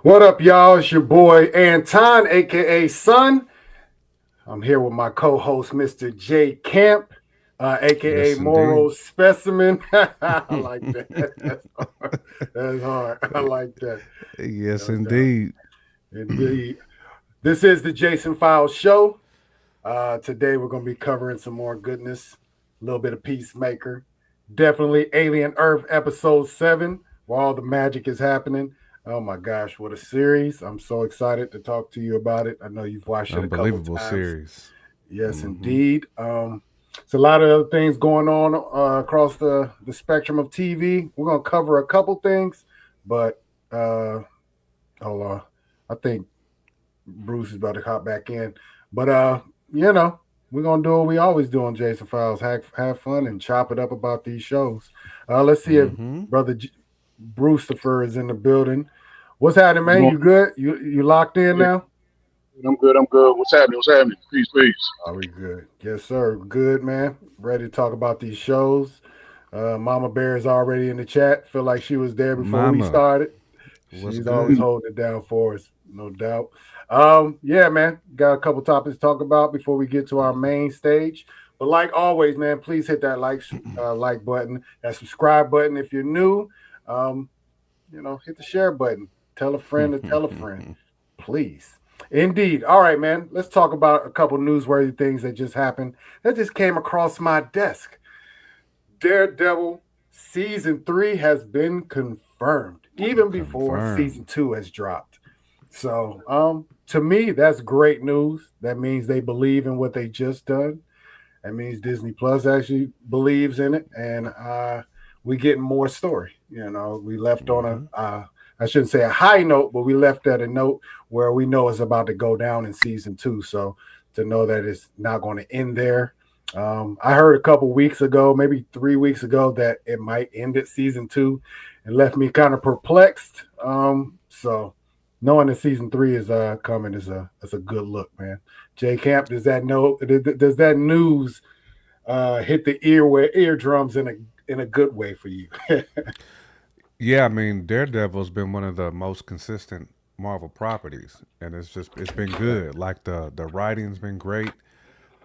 What up, y'all? It's your boy Anton, aka Son. I'm here with my co-host, Mr. J Camp, aka Yes, indeed. Morrow Specimen. I like that. That's hard. That's hard. I like that. Yes, No doubt. indeed. Indeed. This is the Jason Files Show. Today we're gonna be covering some more goodness, a little bit of Peacemaker, definitely Alien Earth episode 7, where all the magic is happening. Oh my gosh, what a series! I'm so excited to talk to you about it. I know you've watched it a couple Unbelievable times. series. Yes, Hmm. indeed. It's a lot of other things going on across the spectrum of TV. We're gonna cover a couple things, but hold on. I think Bruce is about to hop back in. But you know, we're gonna do what we always do on Jason Files. Have fun and chop it up about these shows. Let's see if Hmm. brother Brucifer is in the building. What's happening, What's man? going You good? You locked in on? now? I'm good. I'm good. What's happening? What's happening? Peace, peace. Are we good? Yes, sir. Good, man. Ready to talk about these shows. Mama Bear is already in the chat. Feel like she was there before we Mama, started. what's She's always good? holding it down for us, no doubt. Yeah, man, got a couple topics to talk about before we get to our main stage. But like always, man, please hit that like button, that subscribe button if you're new. Um, hit the share button. Tell a friend to tell a friend, please. Indeed. All right, man. Let's talk about a couple newsworthy things that just happened. That just came across my desk. Daredevil season 3 has been confirmed, even before season Confirmed. 2 has dropped. So, to me, that's great news. That means they believe in what they just done. That means Disney Plus actually believes in it, and we getting more story. We left on Hmm. I shouldn't say a high note, but we left at a note where we know it's about to go down in season 2. So to know that it's not going to end there. I heard a couple weeks ago, maybe 3 weeks ago, that it might end at season 2, and left me kind of perplexed. So knowing that season 3 is coming is a good look, man. J Camp, does that news hit the eardrums in a good way for you? Yeah, I mean, Daredevil's been one of the most consistent Marvel properties, and it's been good. Like the writing's been great,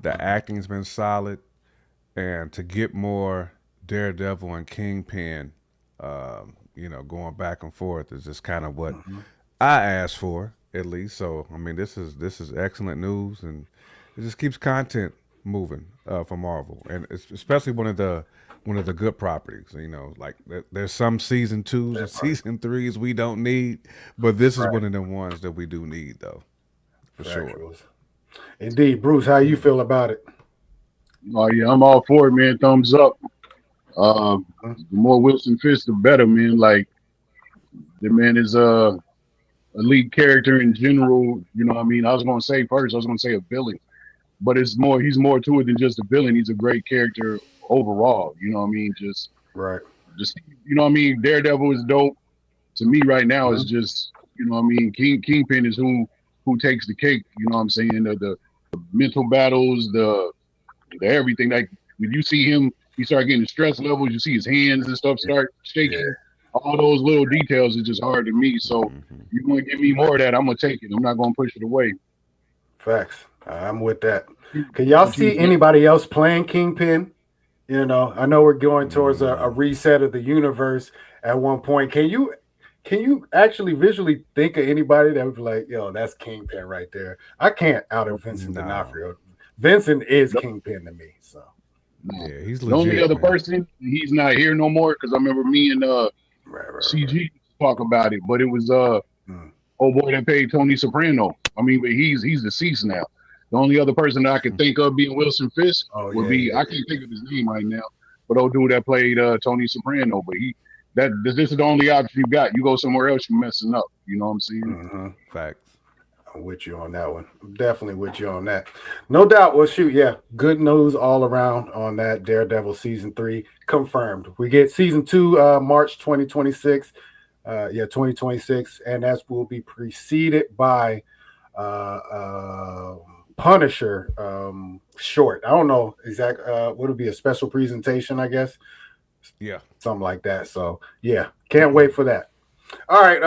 the acting's been solid, and to get more Daredevil and Kingpin, going back and forth is just kind of what Mm-hmm. I asked for at least. So I mean, this is excellent news, and it just keeps content moving for Marvel, and it's especially one of the good properties. Like there's some season twos and That part. season threes we don't need, but this is Right. one of the ones that we do need though, for sure. Factuals. Indeed. Bruce, how you feel about it? Oh yeah, I'm all for it, man. Thumbs up. Mhm. The more Wilson Fisk, the better, man. Like the man is a lead character in general. You know, what I mean, I was gonna say first, I was gonna say a villain, but it's more. He's more to it than just a villain. He's a great character overall. You know, what I mean, Right. just what I mean. Daredevil is dope. To me, right now, Mhm. is just what I mean. Kingpin is who takes the cake. You know, what I'm saying the mental battles, the everything. Like when you see him, he start getting stress levels. You see his hands and stuff start Yeah. shaking. All those little details is just hard to me. So Hmm. you want to give me more of that, I'm gonna take it. I'm not gonna push it away. Facts. I'm with that. Can y'all But you, see anybody else playing Kingpin? I know we're going towards a reset of the universe at one point. Can you actually visually think of anybody that would be like, yo, that's Kingpin right there? I can't out of Vincent No, D'Onofrio. Vincent is no, Kingpin to me. So no. yeah, he's The only legit, other man. person, he's not here no more because I remember me and right. CG talk about it, but it was Mm. oh boy that played Tony Soprano. I mean, but he's deceased now. The only other person that I could think of being Wilson Fisk Oh would yeah, be I can't think of his name right now, but old dude that played Tony Soprano. But this is the only option you got. You go somewhere else, you're messing up. You know what I'm saying? hmm Facts. I'm with you on that one. I'm definitely with you on that. No doubt. Well, shoot, yeah, good news all around on that. Daredevil season 3 confirmed. We get season 2, March 2026. 2026, and that will be preceded by Punisher short. I don't know exactly. What would be a special presentation? I guess Yeah. something like that. So yeah, can't wait for that. All right,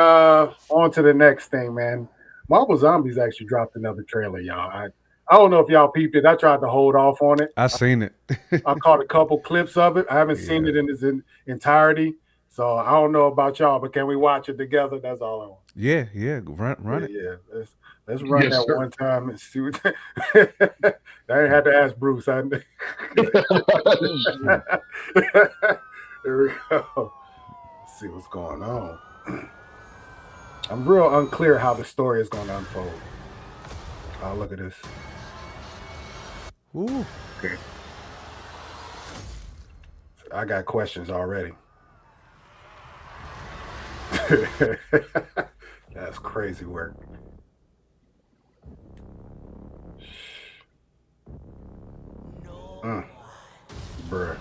on to the next thing, man. Marvel Zombies actually dropped another trailer, y'all. I don't know if y'all peeped it. I tried to hold off on it. I seen it. I caught a couple clips of it. I haven't seen Yeah. it in its entirety, so I don't know about y'all. But can we watch it together? That's all I want. Yeah, yeah. Run Yeah, it. yeah. Let's run Yes, that sir. one time and see what. I ain't had to ask Bruce. Here we go. Let's see what's going on. I'm real unclear how the story is going to unfold. Oh, look at this. Ooh. Okay. I got questions already. That's crazy work. Mm, bruh.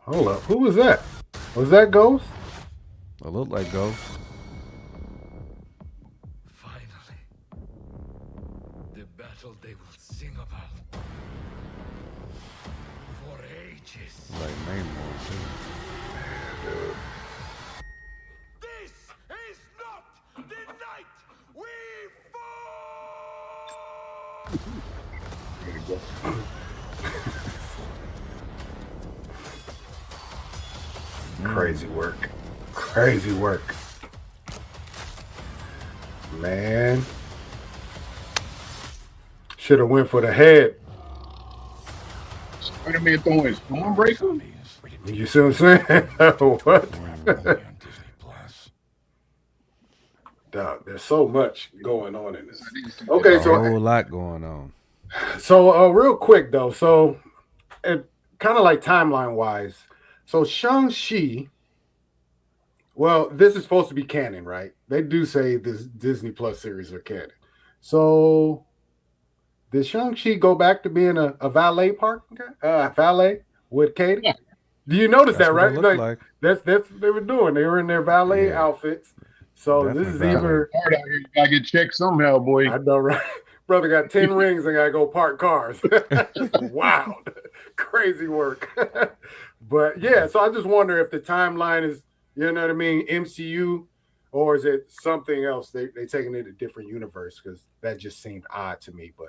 Hold up. Who was that? Was that Ghost? It looked like Ghost. Finally, the battle they will sing about for ages. Like Namor too. This is not the night we fought! There you go. Crazy work. Crazy work. Man. Should have went for the head. Spider-Man throwing Stormbreaker? You see what I'm saying? What? Dog, there's so much going on in this. Okay, A whole lot going on. so real quick though, so it kind of like timeline wise. So Shang-Chi, well, this is supposed to be canon, right? They do say this Disney Plus series are canon. So did Shang-Chi go back to being a valet valet with Katie? Yeah. Do you notice That's that, what it right? looked like. That's what they were doing. They were in their valet Yeah. outfits. So this Definitely is valet. either Hard out here. You gotta get checked somehow, boy. I know, right? Brother got 10 rings and gotta go park cars. Wow. Crazy work. But yeah, so I just wonder if the timeline is, you know what I mean, MCU, or is it something else? They taking it a different universe, because that just seemed odd to me. But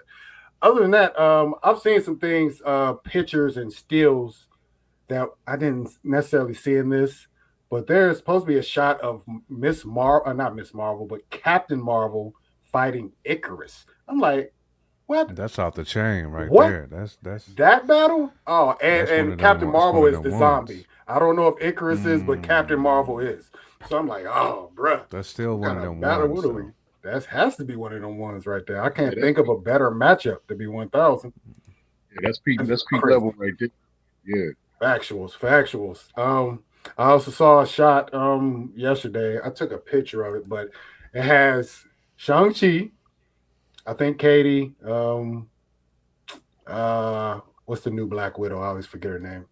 other than that, I've seen some things, pictures and stills that I didn't necessarily see in this, but there's supposed to be a shot of not Miss Marvel, but Captain Marvel fighting Icarus. I'm like, what? That's off the chain right What? there. That's That battle? Oh, and, That's one and of them Captain one- that's Marvel one of is them the ones. zombie. I don't know if Icarus is, but Captain Marvel is. So I'm like, oh, bruh. that's still What one of kind of them battle? ones. What are we? Though. That has to be one of them ones right there. I can't Yeah, think of a better matchup to be 1,000. Yeah, that's peak. That's That's peak crazy. level right there. Yeah. Factuals. I also saw a shot yesterday. I took a picture of it, but it has Shang-Chi, I think Katie, what's the new Black Widow? I always forget her name.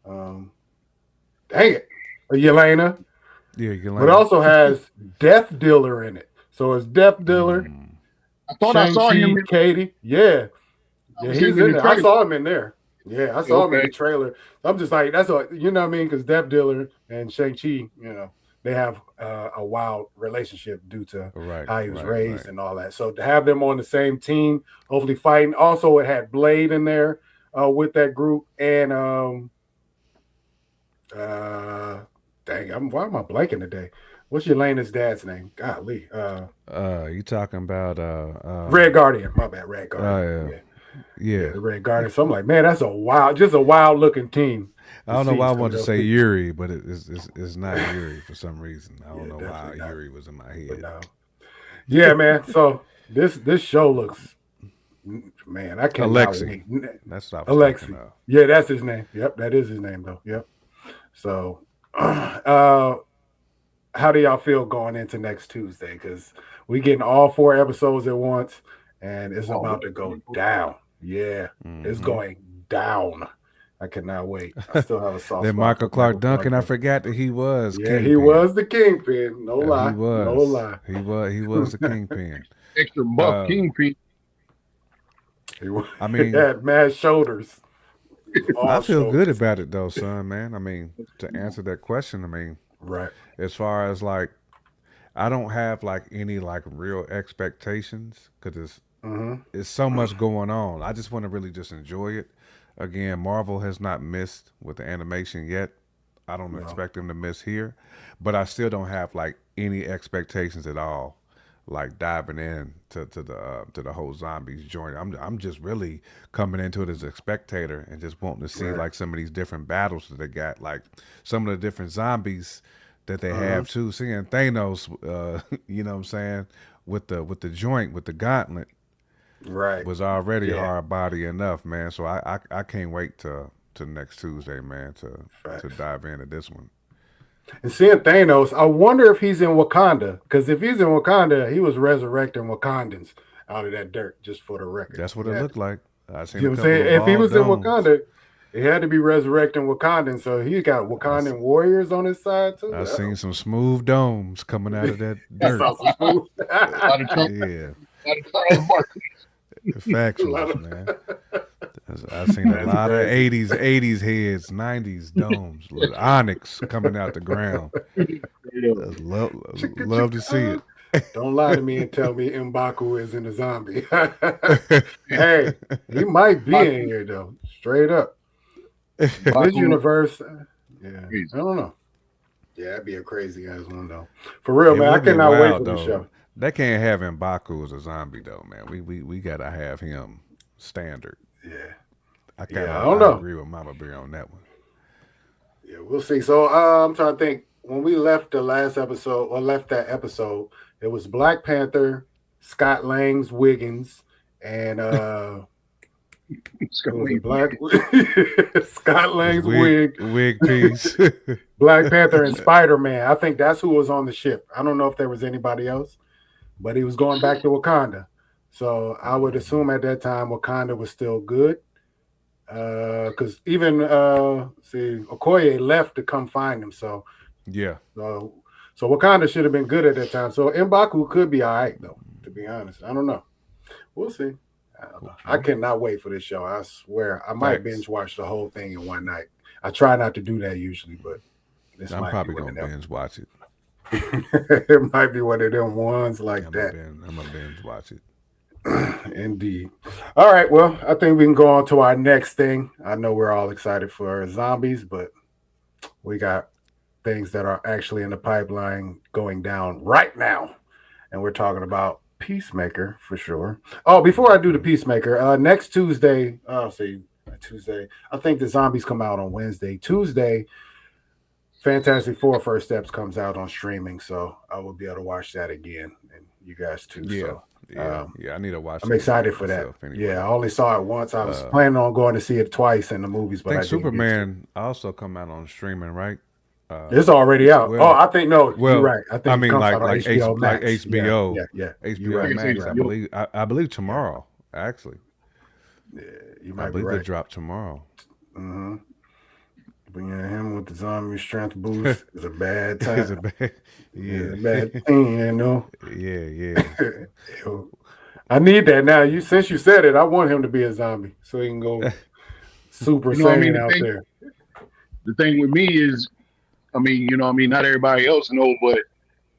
Dang it. Yelena. Yeah, you But it also has Death Dealer in it. So it's Death Dealer, I thought I saw him. Shang-Chi, Katie. Yeah, Was he's him in the there. I trailer. saw him in there. Yeah, I saw him in the Okay. trailer. I'm just like, that's what, you know what I mean? Because Death Dealer and Shang-Chi, you know, they have a wild relationship due to how he was raised and all that. So to have them on the same team, hopefully fighting. Also, it had Blade in there with that group. And dang, why am I blanking today? What's Yelena's dad's name? Golly. You talking about Red Guardian. My bad, Red Guardian. yeah. The Red Guardian. So I'm like, man, that's a wild looking team. I don't know why I wanted to those say people. Yuri, but it's not Yuri for some reason. I don't know why definitely not. Yuri was in my But head. no. Yeah, man. So this show looks, man, I cannot Alexi. wait. That's what I was thinking Alexi. of. Yeah, that's his name. Yep, that is his name though. Yep. So how do y'all feel going into next Tuesday? Because we getting all 4 episodes at once, and it's about to go down. Yeah, it's going down. I cannot wait. I still have a soft Then spot Michael for Clark Michael Duncan, I Duncan. forgot that he was. Yeah, he Kingpin. was the kingpin. No lie. He was. No lie. He was the kingpin. Extra buff Kingpin. He was, I mean, he had mad shoulders. I feel Also, good about it though, son, man. I mean, to answer that question, I mean, right. as far as like, I don't have like any like real expectations because Mm-hmm. it's so much going on. I just want to really just enjoy it. Again, Marvel has not missed with the animation yet. I don't No. expect them to miss here, but I still don't have like any expectations at all. Like diving in to the whole zombies joint. I'm just really coming into it as a spectator and just wanting to see Right. like some of these different battles that they got, like some of the different zombies that they Uh-huh. have too. Seeing Thanos, you know what I'm saying, with the joint with the gauntlet Right. was already Yeah. hard body enough, man. So I can't wait to next Tuesday, man, to Facts. dive into this one. And seeing Thanos, I wonder if he's in Wakanda. Because if he's in Wakanda, he was resurrecting Wakandans out of that dirt, just for the record. That's what He it had looked to. like. I seen You a know what I'm couple saying? of If he bald was in domes. Wakanda, he had to be resurrecting Wakandans. So he got I, s- Wakandan warriors on his side too. I seen Oh. some smooth domes coming out of that He dirt. saw some smooth. A lot of Charles, Yeah, a lot of Charles Barkley. A lot factuals, of- man. I seen a That's lot of crazy. '80s heads, '90s domes, onyx coming out the ground. Yeah. Chicka, Love to see chicka. it. Don't lie to me and tell me M'Baku isn't a zombie. Hey, he might be in here though. Straight up. This Baku, universe, yeah. crazy. I don't know. Yeah, that'd be a crazy ass one though. For real, It man. I would be cannot wait wild for the though. show. They can't have M'Baku as a zombie though, man. We gotta have him standard. Yeah. I kind Yeah, I of don't I know. agree with Mama Bear on that one. Yeah, we'll see. So I'm trying to think. When we left the last episode, or left that episode, it was Black Panther, Scott Lang's Wiggins, and Scott who was it? Wayne. Black Scott His Lang's wig, wig piece. Black Panther, and Spider Man. I think that's who was on the ship. I don't know if there was anybody else, but he was going back to Wakanda. So I would assume at that time Wakanda was still good. Because even see Okoye left to come find him. Yeah. So so Wakanda should have been good at that time. So M'Baku could be all right though, to be honest. I don't know. We'll see. I don't know. I cannot wait for this show. I swear. I might Facts. binge watch the whole thing in one night. I try not to do that usually, but this I'm might probably be one gonna of binge watch it. them. It might be one of them ones like that. I'm gonna binge watch it. Indeed. All right. Well, I think we can go on to our next thing. I know we're all excited for zombies, but we got things that are actually in the pipeline going down right now. And we're talking about Peacemaker for sure. Oh, before I do the Peacemaker, next Tuesday, see, Tuesday, I think the zombies come out on Wednesday. Tuesday, Fantastic Four First Steps comes out on streaming. So I will be able to watch that again. And you guys too. Yeah. So Yeah. I need to watch I'm it excited for that. myself anyway. Yeah, I only saw it once. I was planning on going to see it twice in the movies, I but think I didn't get to. Superman also come out on streaming, right? It's already out. well- Oh, I think no, Well, you're right. I think I it mean, comes like out on like HBO H, Max. like HBO, Yeah, yeah. You're HBO right. Max. You're I right. believe. I believe tomorrow. Actually, Yeah, you I might be believe they right. drop tomorrow. Mm-hmm. But yeah, him with the zombie strength boost is a bad time. It's a bad, It's yeah, a bad thing, you know. yeah. I need that now. Since you said it, I want him to be a zombie so he can go Super You know what I mean? Saiyan out there. The thing with me is, I mean, you know, what I mean, not everybody else know, but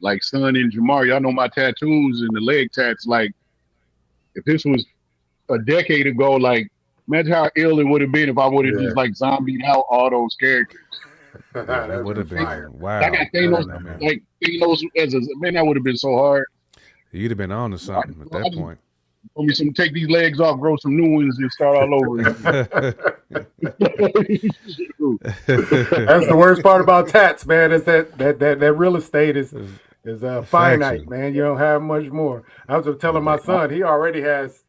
like Son and Jamar, y'all know my tattoos and the leg tats. Like, if this was a decade ago, like, imagine how ill it would have been if I would have Yeah. just like zombied out all those characters. It That would have been fire. been wow. I got Thanos, That been- like Thanos as a man, that would have been so hard. You'd have been on to something at that point. Told me some take these legs off, grow some new ones, and start all over again. That's the worst part about tats, man. Is that real estate is finite, Faction. man. You don't have much more. I was telling my son he already has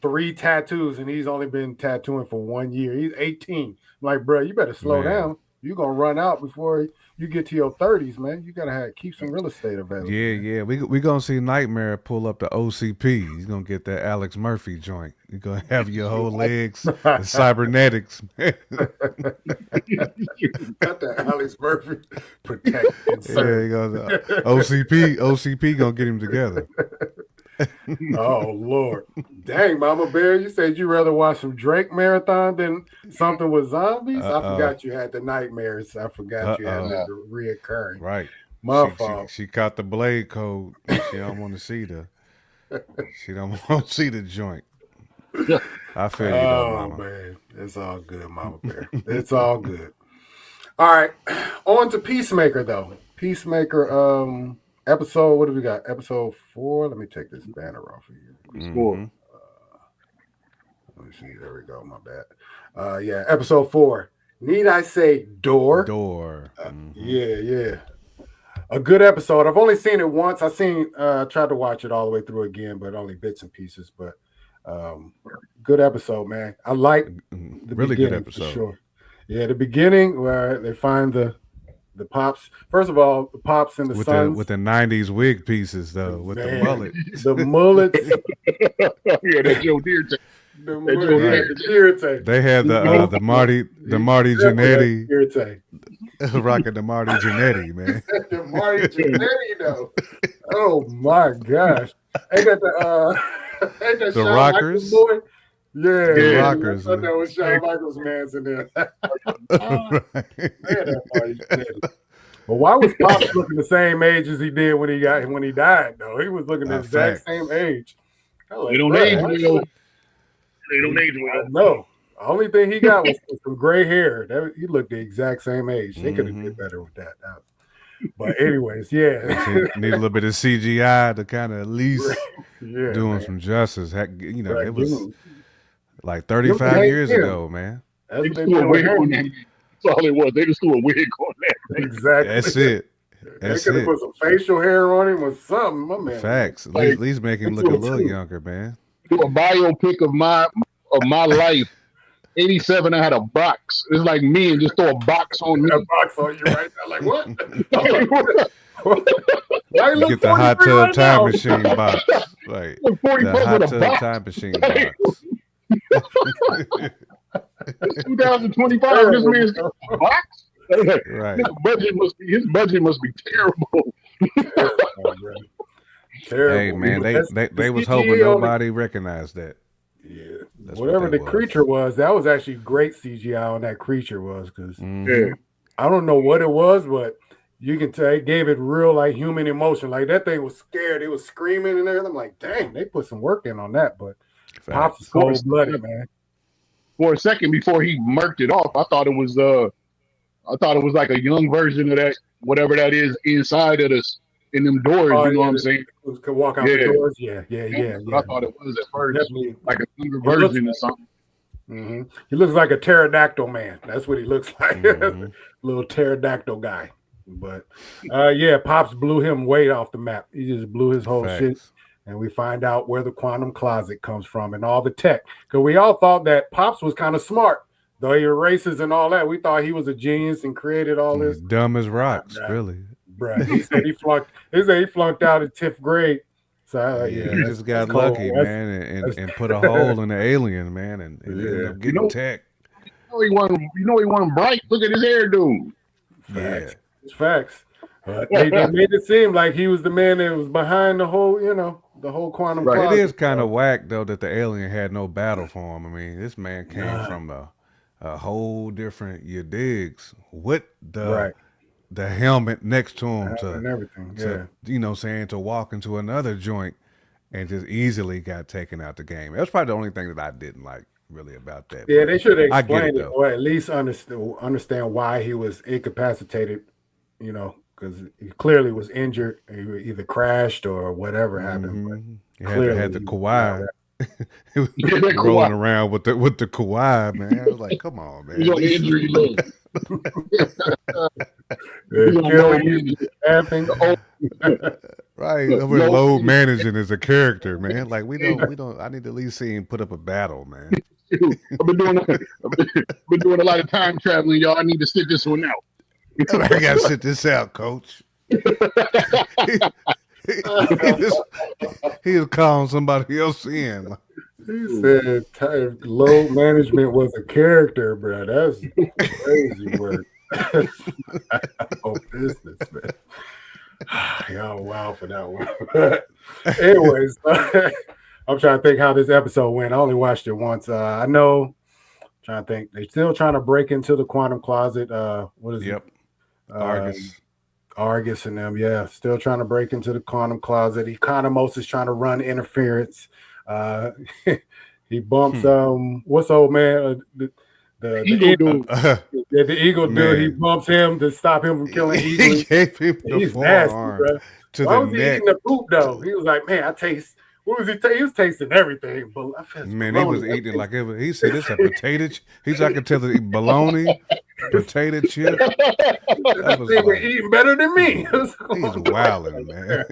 3 tattoos and he's only been tattooing for 1 year. He's 18. I'm like, bro, you better slow Man. down. You're gonna run out before you get to your 30s, man. You gotta keep some real estate available. Yeah. We gonna see Nightmare pull up the OCP. He's gonna get that Alex Murphy joint. You're gonna have your whole legs and cybernetics. Got that Alex Murphy protect Yeah, insert. he goes, OCP gonna get him together. Oh Lord, dang, Mama Bear, you said you rather watch some Drake marathon than something with zombies. I forgot you had the nightmares. I forgot you had Uh-oh. the reoccurring. Right. My fault. She caught the blade code. She don't want to see she don't want to see the joint. I feel you though, Oh mama. man, it's all good, Mama Bear. It's all good. All right, on to Peacemaker though. Peacemaker, episode. What do we got? Episode 4. Let me take this banner off of here. Mhm. Let me see. There we go. My bad. Yeah, episode 4. Need I say door? Door. Yeah. A good episode. I've only seen it once. Tried to watch it all the way through again, but only bits and pieces. But good episode, man. I like the Really good beginning episode. for sure. Yeah, the beginning where they find the pops. First of all, the pops and the sons with the 90s wig pieces though, with the mullet. the mullets. Yeah, that's Joe Deere. They had the Marty Jannetty rocking the Marty Jannetty, man. The Marty Jannetty though. Oh my gosh. Ain't that The Shawn Rockers? Michaels boy? Yeah, The yeah, Rockers, I thought that was Shawn Michaels man's in there. Man, that Marty Jannetty. But why was Pops looking the same age as he did when he died though? He was looking the exact same age. They don't age well. They don't age well. No. The only thing he got was some gray hair. He looked the exact same age. They could have did better with that. But anyways, yeah. Need a little bit of CGI to kind of at least doing some justice. You know, it was like 35 years ago, man. That's They what just they threw a did wig with on him. that. That's all it was. They just threw a wig on that. Exactly. That's it. They That's could have it. put some facial hair on him or something. My man. Facts. At least make him look a little younger, man. Do a biopic of my life. 87, I had a box. It's like me and just throw a box on me. A box on you right now. Like, what? Why You get the hot 43 Oh, tub right time now? machine box. Right. 40 The bucks hot with a tub box. time machine box. 2025. This man's got a box. Right. His budget must be terrible. Terrible. Hey man, they was CGI hoping on the- nobody recognized that. Yeah. That's Whatever what the that was. creature was, that was actually great CGI on that creature was because Yeah. I don't know what it was, but you can tell it gave it real like human emotion. Like that thing was scared. It was screaming and everything. I'm like, dang, they put some work in on that. But Pops is cold blooded, man. For a second before he murked it off, I thought it was like a young version of that, whatever that is inside of us in them doors. Oh, you know yeah, what I'm saying? Could walk out the doors. Yeah. I thought it was at first Definitely. like a younger It looks version or something. Mm-hmm. He looks like a pterodactyl man. That's what he looks like. Mhm. Little pterodactyl guy. But yeah, Pops blew him way off the map. He just blew his whole shit. Facts. And we find out where the quantum closet comes from and all the tech. Because we all thought that Pops was kind of smart. Though he erases and all that, we thought he was a genius and created all this. Dumb as rocks, Nah. really. Bruh, he said he flunked out in 10th grade. So Yeah, he just got that's cold. lucky, That's- man, and put a hole in the alien, man, and ended up getting You know- tech. He wasn't bright. Look at his hairdo. Yeah. It's facts. They made it seem like he was the man that was behind the whole, the whole quantum Right. closet. It is kind of whack though that the alien had no battle for him. I mean, this man came from a whole different digs with the helmet next to him and everything. to walk into another joint and just easily got taken out the game. That's probably the only thing that I didn't like really about that. Yeah, but they should have I get explained it, it, though. or at least understand why he was incapacitated. Because he clearly was injured. He either crashed or whatever happened. But He clearly had the he- Kawhi. He was Yeah, that rolling Kawhi. around with the Kawhi, man. I was like, come on, man. He's At on the least- injury list. Yeah, He's on Kill low you, injury. laughing. Right, Look, we're no- load managing as a character, man. Like we don't. I need to at least see him put up a battle, man. I've been doing a lot of time traveling, y'all. I need to sit this one out. I gotta sit this out, coach. He was calling somebody else in. He said load management was a character, bro. That's crazy word. Oh, business, man. Y'all wow for that one. Anyways, I'm trying to think how this episode went. I only watched it once. I know. Trying to think. They're still trying to break into the quantum closet. What is Yep. it? Argus. Argus and them. Yeah, still trying to break into the quantum closet. Economos is trying to run interference. Uh, he bumps. What's old man? The Eagle eagle. dude. Yeah, the eagle dude. He Man. bumps him to stop him from killing He Eagly. gave him the He's nasty, forearm bro. to Why the was he neck. eating the poop though? He was like, man, I taste. What was he? He was tasting everything. But Man, he was eating like it was, he said it's a potato. He's like, I can tell the bologna, potato chip. That was They were like, eating better than me. he's wilding, man.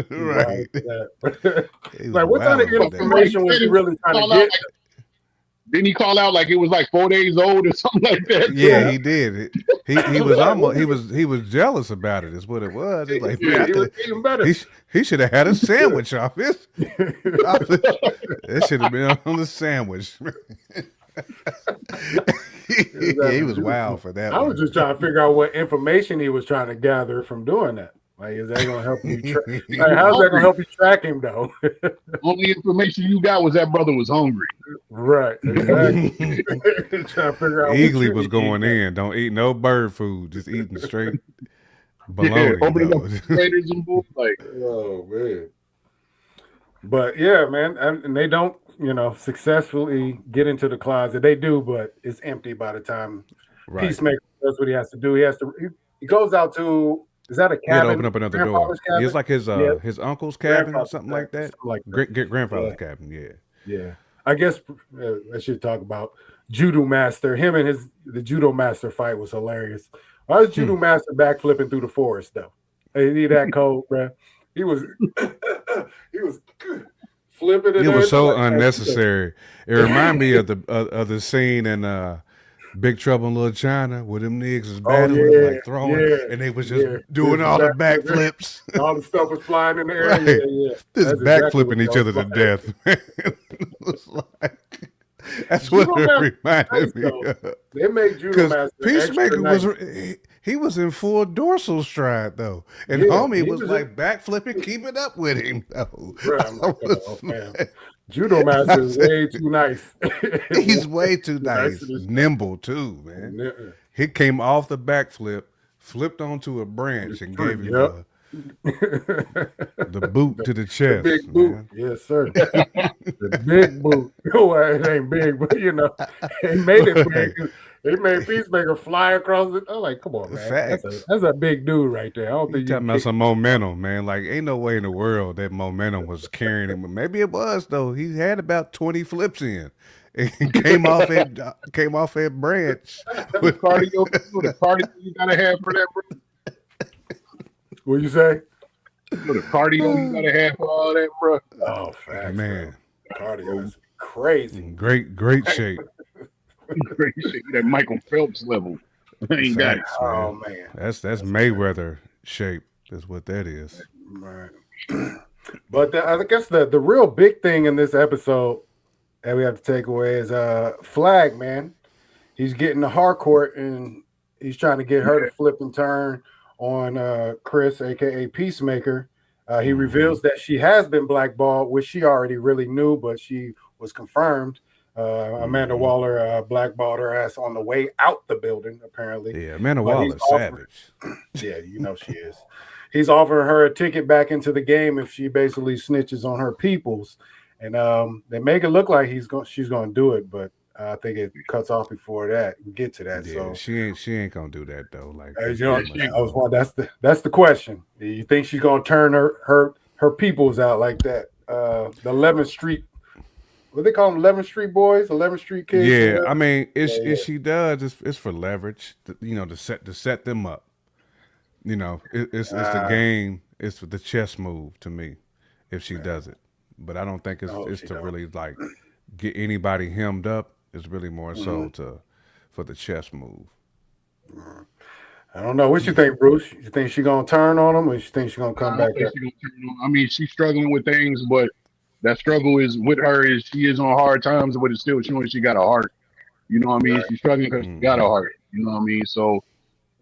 Right. He was Like, what kind of wilding with that. information was he really trying to get? Didn't he call out like it was like 4 days old or something like that? Yeah, he did. He was almost he was jealous about it. Is what it was. He's like, man, He was eating better. he should have had a sandwich off this. It should have been on the sandwich. He was wild for that. I was just trying to figure out what information he was trying to gather from doing that. Like, is that going to help you? Like, how's that going to help you track him, though? Only information you got was that brother was hungry. Right. Exactly. Trying to figure out. Eagly was going in. Don't eat no bird food. Just eating straight bologna. Opening up refrigerators and bull, like, oh man. But yeah, man, and they don't, successfully get into the closet. They do, but it's empty by the time Right. Peacemaker does what he has to do. He goes out to. Is that a He had to cabin? open up another door. Grandfather's cabin? It's like his uncle's cabin or something like that. Something like that. Grandfather's cabin. Yeah. Yeah. I guess I should talk about Judo Master. Him and the Judo Master fight was hilarious. Why was Judo Master backflipping through the forest though? Hey, he that cold, bro. He was flipping. It was so unnecessary. It reminded me of the scene in Big Trouble in Little China where them niggas was battling, like throwing, and they was just doing all the backflips. All the stuff was flying in the air. Right. Yeah. Just backflipping each other to death. It was like, that's what it reminded me of. They made Judo Master Peacemaker nice. he was in full dorsal stride though, and homie was like backflipping, keeping up with him though. Bro, I'm like, oh, man. Judo Master is way too nice. He's way too nice, nimble too, man. He came off the backflip, flipped onto a branch, and gave him the boot to the chest. The big boot, yes, sir. The big boot. It ain't big, but they made it big. They made Peacemaker fly across it. I'm like, come on, man. That's a big dude right there. I don't think you're talking about some momentum, man. Like, ain't no way in the world that momentum was carrying him. Maybe it was though. He had about 20 flips in. And came off that branch. the cardio you gotta have for that, bro. What you say? The cardio you gotta have for all that, bro. Oh, facts, man. Cardio is crazy. Great shape. Great shit. That Michael Phelps level. Ain't got it. Oh man. That's Mayweather shape is what that is. Right. But I guess the real big thing in this episode that we have to take away is Flag, man. He's getting the hardcourt and he's trying to get her to flip and turn on Chris, aka Peacemaker. He reveals that she has been blackballed, which she already really knew, but she was confirmed. Amanda Waller blackballed her ass on the way out the building, apparently. Yeah, Amanda Waller's savage. Yeah, she is. He's offering her a ticket back into the game if she basically snitches on her peoples. And they make it look like she's going to do it, but I think it cuts off before that. We get to that. Yeah, so she ain't going to do that though. Like that's the question. Do you think she's going to turn her peoples out like that? The 11th Street. What they call them, 11th Street boys, 11th Street kids. Yeah, I mean, if she does, it's for leverage, to set them up. It's the game. It's the chess move to me. If she does it, but I don't think it's to really like get anybody hemmed up. It's really more so for the chess move. I don't know. What you think, Bruce? You think she's gonna turn on him, or you think she's gonna come back? I mean, she's struggling with things, but that struggle is with her. Is she is on hard times, but it's still showing she got a heart. You know what I mean? Right. She's struggling because she got a heart. You know what I mean? So,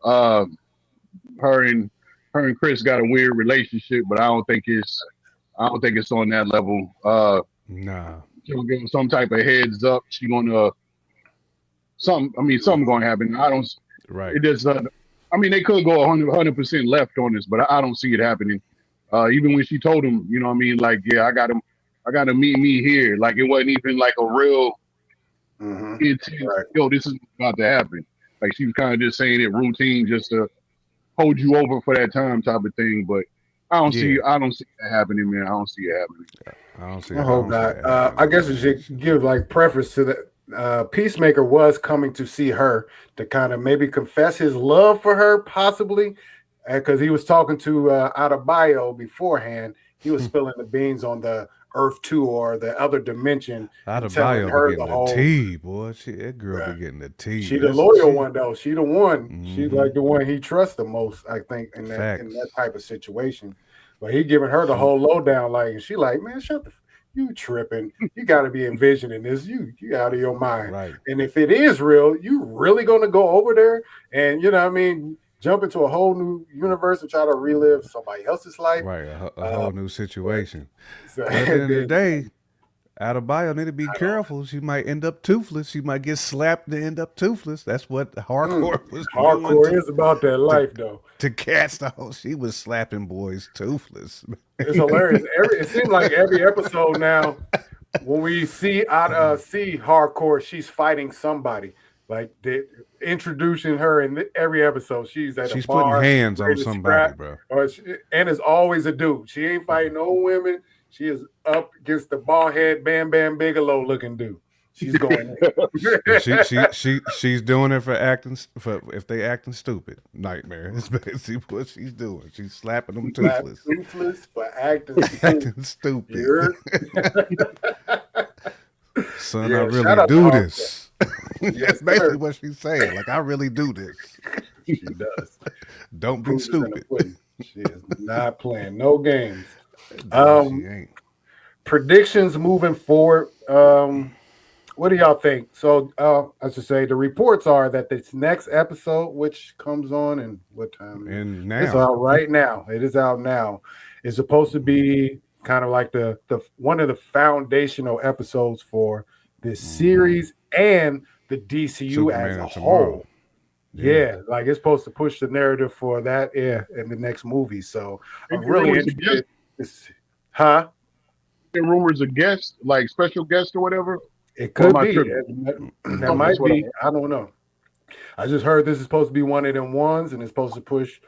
her and her and Chris got a weird relationship, but I don't think it's on that level. Nah. She'll give him some type of heads up. She gonna something gonna happen. I don't. Right. It just. I mean, they could go 100% left on this, but I don't see it happening. Even when she told him, you know what I mean, like, yeah, I got to meet me here. Like, it wasn't even like a real intense. Right. Yo, this is about to happen. Like, she was kind of just saying it routine, just to hold you over for that time type of thing. But I don't see that happening, man. I don't see it happening. I don't see I it. hope not. I guess we should give like preface to that. Peacemaker was coming to see her to kind of maybe confess his love for her, possibly, because he was talking to Adebayo beforehand. He was spilling the beans on the Earth 2 or the other dimension. Adebayo her be getting the tea, boy. That girl be getting the tea. She the loyal one though. She the one. She's like the one he trusts the most, I think, in that type of situation. But he giving her the whole lowdown, like, and she like, man, shut the. You tripping. You got to be envisioning this. You out of your mind. Right. And if it is real, you really going to go over there and, you know what I mean, jump into a whole new universe and try to relive somebody else's life. Right. A whole new situation. So, but at the end of the day, Adebayo need to be careful. She might end up toothless. She might get slapped to end up toothless. That's what hardcore was doing. Hardcore is about that life, though. To catch the whole, she was slapping boys toothless. It's hilarious. It seems like every episode now, when we see hardcore, she's fighting somebody. Like they introducing her in every episode. She's at a bar, putting hands on somebody, bro. And it's always a dude. She ain't fighting no women. She is up against the bald head Bam Bam Bigelow looking dude. She's going. She's doing it for if they acting stupid. Nightmare. It's basically what she's doing. She's slapping them toothless. Toothless for acting stupid. Son, I really do this. That's basically what she's saying. Like, I really do this. She does. Don't be stupid. She is not playing no games. She ain't. Predictions moving forward. What do y'all think? So, I should say the reports are that this next episode, which comes on and what time? And now it's out right now. It is out now. It's supposed to be kind of like the one of the foundational episodes for this series and the DCU Superman as a tomorrow. whole. Yeah, like it's supposed to push the narrative for that in the next movie. So I'm really interested. Huh? There rumors of guests, like special guests or whatever. It could be. That might be. I don't know. I just heard this is supposed to be one of them ones, and it's supposed to push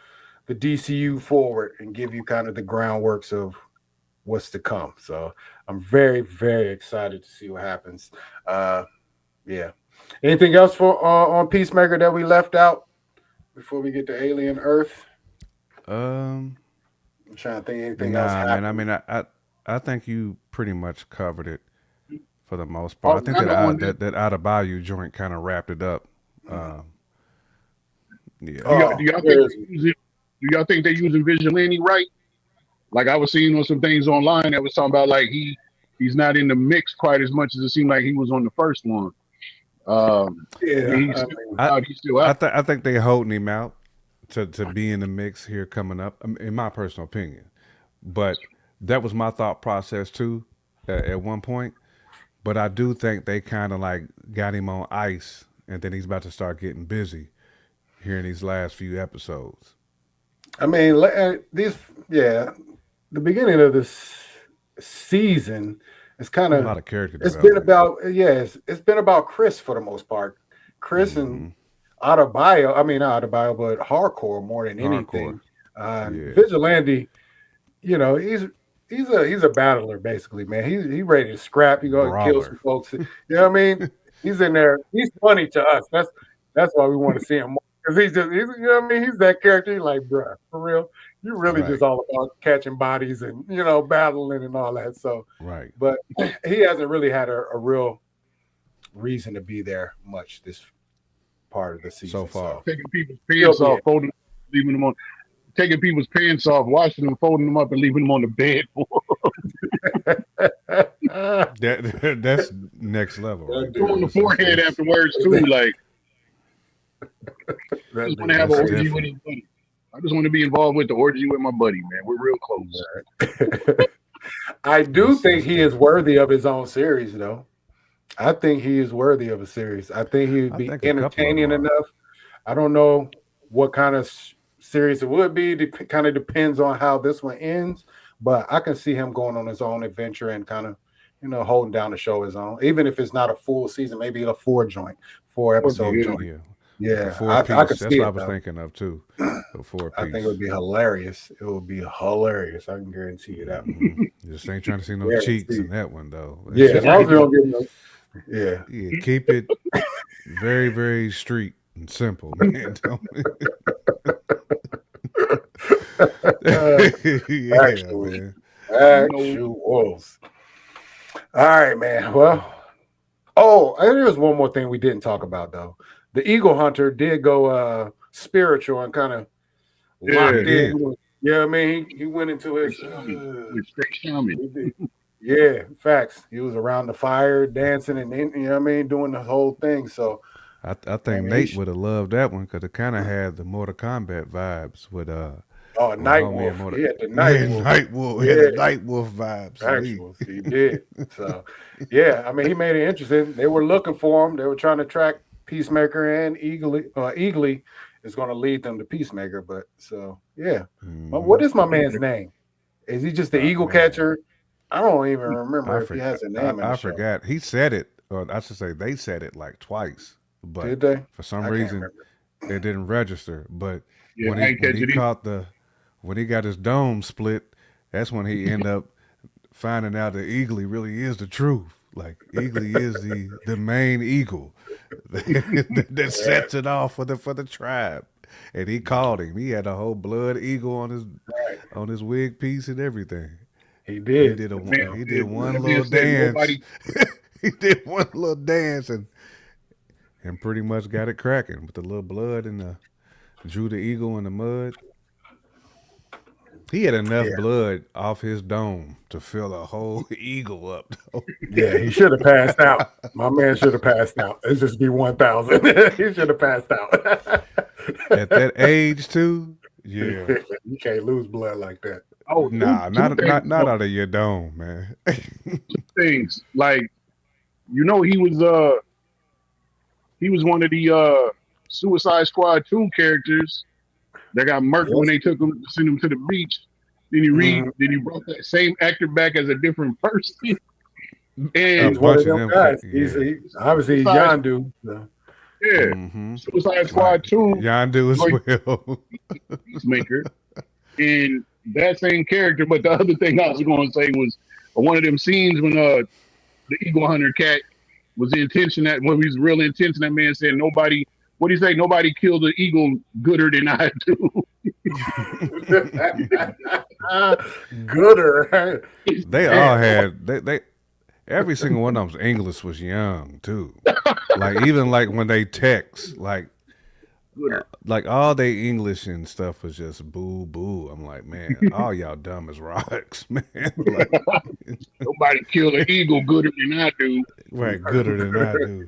the DCU forward and give you kind of the groundworks of what's to come. So I'm very, very excited to see what happens. Yeah. Anything else for on Peacemaker that we left out before we get to Alien Earth? I'm trying to think anything else. Man, I mean, I think you pretty much covered it for the most part. I think that Adebayo joint kind of wrapped it up. Yeah. Do y'all think they're using Vigilante right? Like I was seeing on some things online that was talking about like he's not in the mix quite as much as it seemed like he was on the first one. I think they're holding him out to be in the mix here coming up, in my personal opinion. But that was my thought process too at one point. But I do think they kind of like got him on ice, and then he's about to start getting busy here in these last few episodes. I mean, the beginning of this season is kind of a lot of character. It's been about it's been about Chris for the most part. Chris and Adebayo. I mean, not Adebayo, but hardcore more than anything. Vigilante, you know, he's a battler basically, man. He's ready to scrap. He go and kill some folks. You know what I mean? He's in there. He's funny to us. That's why we want to see him more. Because he's you know what I mean? He's that character. He's like, bruh, for real. You're really just all about catching bodies and, you know, battling and all that. So, but he hasn't really had a real reason to be there much this part of the season. So far. Taking people's pants off, folding, leaving them on. Taking people's pants off, washing them, folding them up, and leaving them on the bed. That's next level. Right? On the forehead afterwards too, like. I just want to have an orgy with his buddy. I just want to be involved with the orgy with my buddy, man. We're real close. I do think he is worthy of his own series, though. I think he is worthy of a series. I think he would I be think a couple of entertaining them are. enough. I don't know what kind of series it would be. Kind of depends on how this one ends, but I can see him going on his own adventure and kind of, holding down the show his own. Even if it's not a full season, maybe a four episode Yeah. joint. Yeah. Yeah, A four I piece. could That's see what I it was though. thinking of too. A four I think piece. it would be hilarious. It would be hilarious. I can guarantee you that. Just ain't trying to see no Guarantee cheeks in it. that one though. Yeah, as long as we don't get no. Yeah, Yeah, keep it very, very street and simple, man. Yeah, actual, man. actuals. All right, man. Well, and there's one more thing we didn't talk about though. The Eagle Hunter did go spiritual and kind of locked He did. in. Yeah, I mean, he went into his. With straight shaman. Yeah, facts. He was around the fire dancing and doing the whole thing. So I think mean, Nate would have loved that one because it kind of had the Mortal Kombat vibes with Night homie Wolf. He had the Night Wolf. Night Wolf. Yeah. Had the Night Wolf vibes. Actuals, he did. So, yeah, I mean, he made it interesting. They were looking for him. They were trying to track Peacemaker and Eagly is going to lead them to Peacemaker. But so, yeah. But what is my man's name? Is he just the Eagle Catcher? I don't even remember if he has a name. I forgot. He said it, or I should say they said it like twice. But Did they? for some reason, it didn't register. But Yeah, when he got his dome split, that's when he ended up finding out that Eagly really is the truth. Like Eagly is the main eagle that sets it off for the tribe. And he called him. He had a whole blood eagle on his wig piece and everything. He did. He did one little dance. He did one little dance and pretty much got it cracking with the little blood and drew the eagle in the mud. He had enough blood off his dome to fill a whole eagle up. Yeah, he should have passed out. My man should have passed out. It's just be 1,000. He should have passed out. At that age too. Yeah. You can't lose blood like that. Oh, Nah, two things. not out of your dome, man. Things like, he was one of the Suicide Squad 2 characters that got murked when they sent him to the beach. Then he brought that same actor back as a different person. And A bunch of them guys. yeah. He's obviously Yondu. So. Yeah, Suicide Squad 2, Yondu as well. Peacemaker, and that same character. But the other thing I was going to say was one of them scenes when the Eagle Hunter cat was the intention that when he was real intention, that man said nobody. What do you say? Nobody killed the eagle gooder than I do. Gooder. They all had they every single one of them's English was young too. Like even like when they text, like all they English and stuff was just boo boo. I'm like, man, all y'all dumb as rocks, man. Like, Nobody killed an eagle gooder than I do. right, gooder than I do.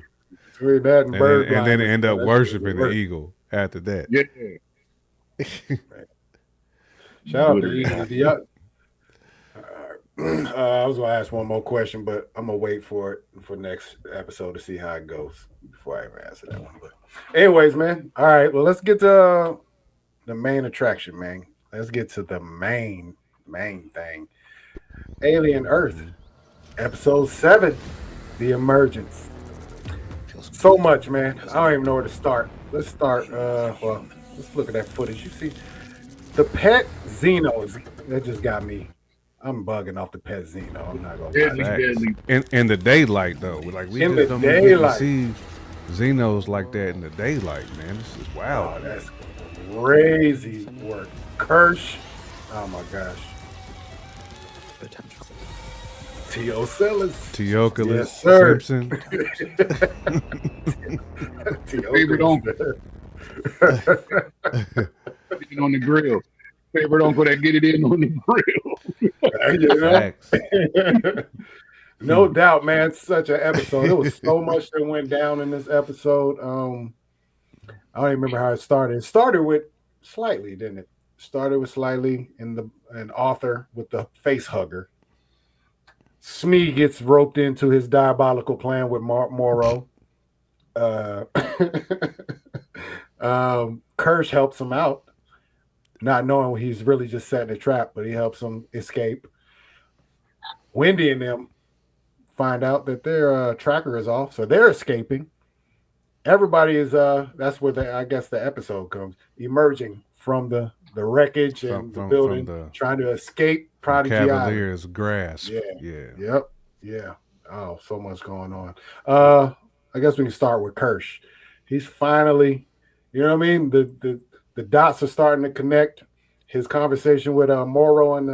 Between that and bird And then blind, end up that's worshiping the work. eagle after that. Yeah. Shout out to Eagle. I was gonna ask one more question, but I'm gonna wait for it for next episode to see how it goes before I ever answer that one. But anyways, man. All right, well, let's get to the main attraction, man. Let's get to the main thing. Alien Earth, episode 7, The Emergence. So much, man. I don't even know where to start. Let's start. Let's look at that footage. You see, the pet Xenos. That just got me. I'm bugging off the pet Xeno. I'm not gonna lie. In the daylight though, like we In just the don't get to daylight. see Xenos like that in the daylight, man. This is wild. Oh, that's crazy work. Kirsh. Oh my gosh. T-Ocellus. T-Ocellus, Yes, sir. Simpson. Favorite uncle. Put it on the grill. Favorite uncle that get it in on the grill. You know? Facts. No doubt, man. It's such an episode. There was so much that went down in this episode. I don't even remember how it started. It started with slightly, didn't it? started with Slightly and Arthur with the face hugger. Smee gets roped into his diabolical plan with Morrow. Uh, Kirsch helps him out, not knowing he's really just setting a trap, but he helps him escape. Wendy and them find out that their tracker is off, so they're escaping. Everybody is that's where I guess the episode comes, emerging from the wreckage and the building, trying to escape Prodigy Kavalier's Island. grasp. Yeah. Yeah. Yep. Yeah. Oh, so much going on. I guess we can start with Kirsch. He's finally, you know what I mean? The dots are starting to connect. His conversation with Morrow in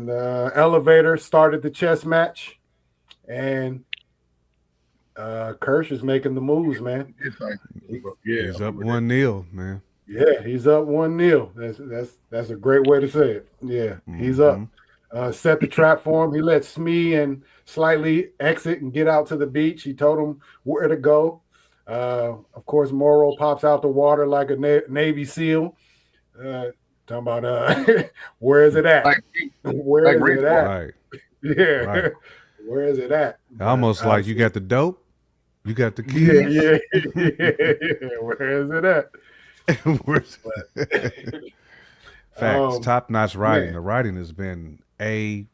the elevator started the chess match, and Kirsch is making the moves, man. It's like, He's up 1-0, man. Yeah, he's up 1-0. That's a great way to say it. Yeah, he's up. Set the trap for him. He let Smee and Slightly exit and get out to the beach. He told him where to go. Of course, Morrow pops out the water like a Navy SEAL. Talking about where is it at? Where is it at? Right. Yeah. Right. Where is it at? Almost like you got the dope, you got the keys. Yeah. Where is it at? Facts. Top-notch writing. Man. The writing has been A1.